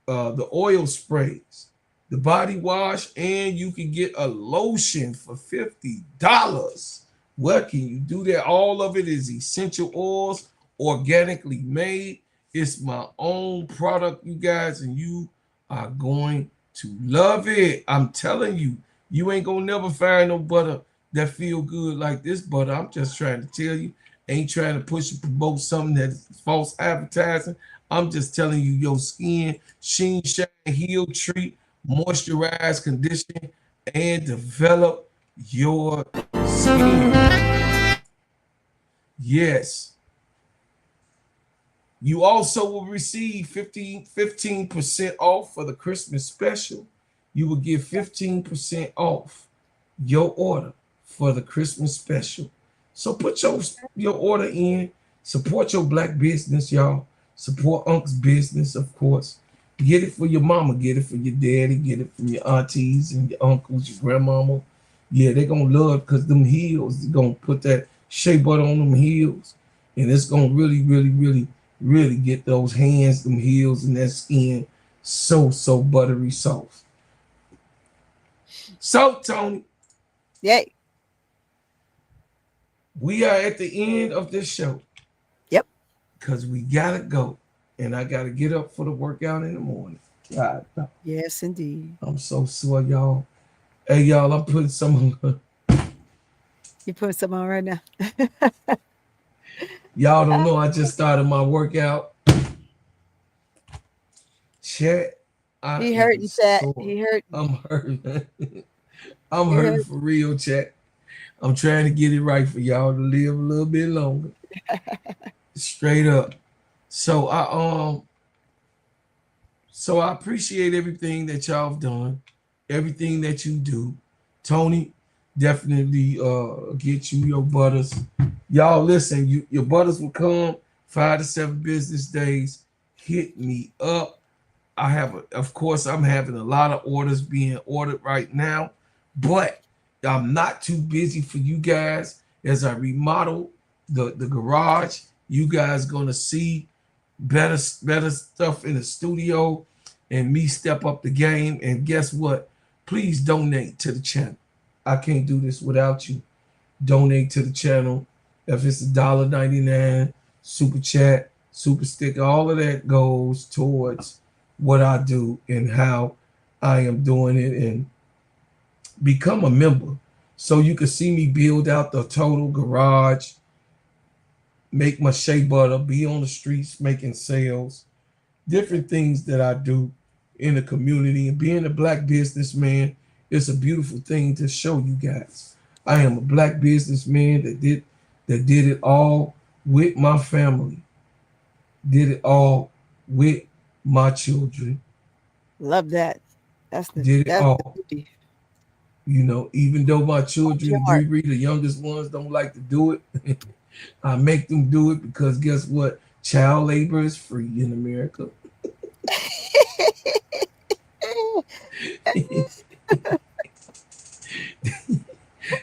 [SPEAKER 3] the oil sprays, the body wash, and you can get a lotion for $50. What can you do there? All of it is essential oils, organically made. It's my own product, you guys, and you are going to love it. I'm telling you, you ain't gonna never find no butter that feel good like this butter. I'm just trying to tell you, ain't trying to push and promote something that's false advertising. I'm just telling you, your skin, sheen, shine, heal, treat, moisturize, condition, and develop your skin. Yes. You also will receive 15% off for the Christmas special. You will get 15% off your order for the Christmas special. So put your order in. Support your black business, y'all. Support Unc's business, of course. Get it for your mama. Get it for your daddy. Get it from your aunties and your uncles, your grandmama. Yeah, they're going to love it because them heels, they're going to put that shea butter on them heels. And it's going to really, really, really, really get those hands, them heels, and that skin so buttery soft. So, Tony.
[SPEAKER 4] Yay.
[SPEAKER 3] We are at the end of this show.
[SPEAKER 4] Yep.
[SPEAKER 3] Because we got to go. And I got to get up for the workout in the morning. God.
[SPEAKER 4] Yes, indeed.
[SPEAKER 3] I'm so sore, y'all. Hey, y'all, I'm putting some on.
[SPEAKER 4] You put some on right now.
[SPEAKER 3] Y'all don't know, I just started my workout. Chat.
[SPEAKER 4] He hurting, chat. He hurt.
[SPEAKER 3] I'm hurting. I'm hurting for real, chat. I'm trying to get it right for y'all to live a little bit longer. Straight up. So I appreciate everything that y'all have done, everything that you do. Tony, definitely get you your butters. Y'all listen, your butters will come 5 to 7 business days. Hit me up. Of course, I'm having a lot of orders being ordered right now, but I'm not too busy for you guys. As I remodel the garage, you guys gonna see better stuff in the studio and me step up the game. And guess what? Please donate to the channel. I can't do this without you. Donate to the channel. If it's $1.99, super chat, super sticker, all of that goes towards what I do and how I am doing it. And become a member so you can see me build out the total garage, make my shea butter, be on the streets making sales, different things that I do in the community. And being a black businessman, it's a beautiful thing to show you guys. I am a black businessman that did it all with my family, did it all with my children.
[SPEAKER 4] Love that. That's the
[SPEAKER 3] did it all.
[SPEAKER 4] The beauty.
[SPEAKER 3] You know, even though my children, the youngest ones, don't like to do it, I make them do it because guess what? Child labor is free in America.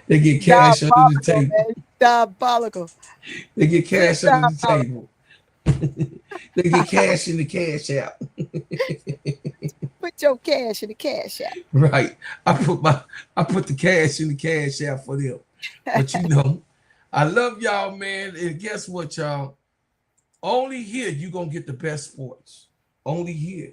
[SPEAKER 3] They get cash under the table.
[SPEAKER 4] Man. Diabolical.
[SPEAKER 3] They get cash under the table. They get cash in the cash out.
[SPEAKER 4] Put your cash in the cash out.
[SPEAKER 3] Right. I put the cash in the cash out for them. But you know, I love y'all, man. And guess what, y'all? Only here you gonna get the best sports. Only here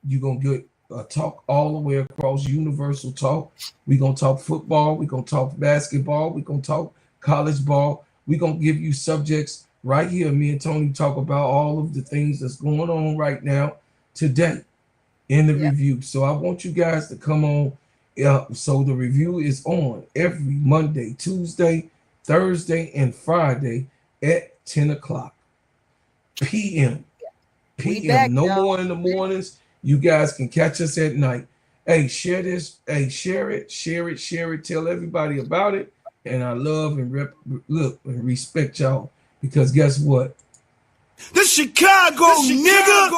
[SPEAKER 3] you gonna get a talk all the way across, universal talk. We're gonna talk football, we're gonna talk basketball, we're gonna talk college ball. We're gonna give you subjects right here. Me and Tony talk about all of the things that's going on right now today in the review. So I want you guys to come on. So the review is on every Monday, Tuesday, Thursday, and Friday at 10 o'clock p.m. p.m. No more in the mornings. You guys can catch us at night. Hey, share this. Hey, share it. Tell everybody about it. And I love and respect y'all because guess what?
[SPEAKER 2] The Chicago nigga.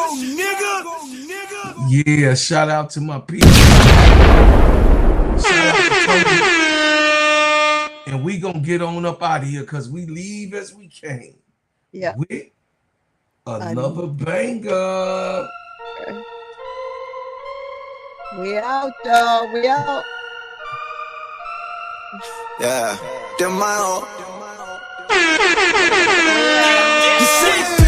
[SPEAKER 3] Yeah, shout out to my people. Shout out to get on up out of here because we leave as we came.
[SPEAKER 4] Yeah.
[SPEAKER 3] With another banger.
[SPEAKER 4] We out, y'all. We out.
[SPEAKER 2] Yeah, them my own.
[SPEAKER 1] You say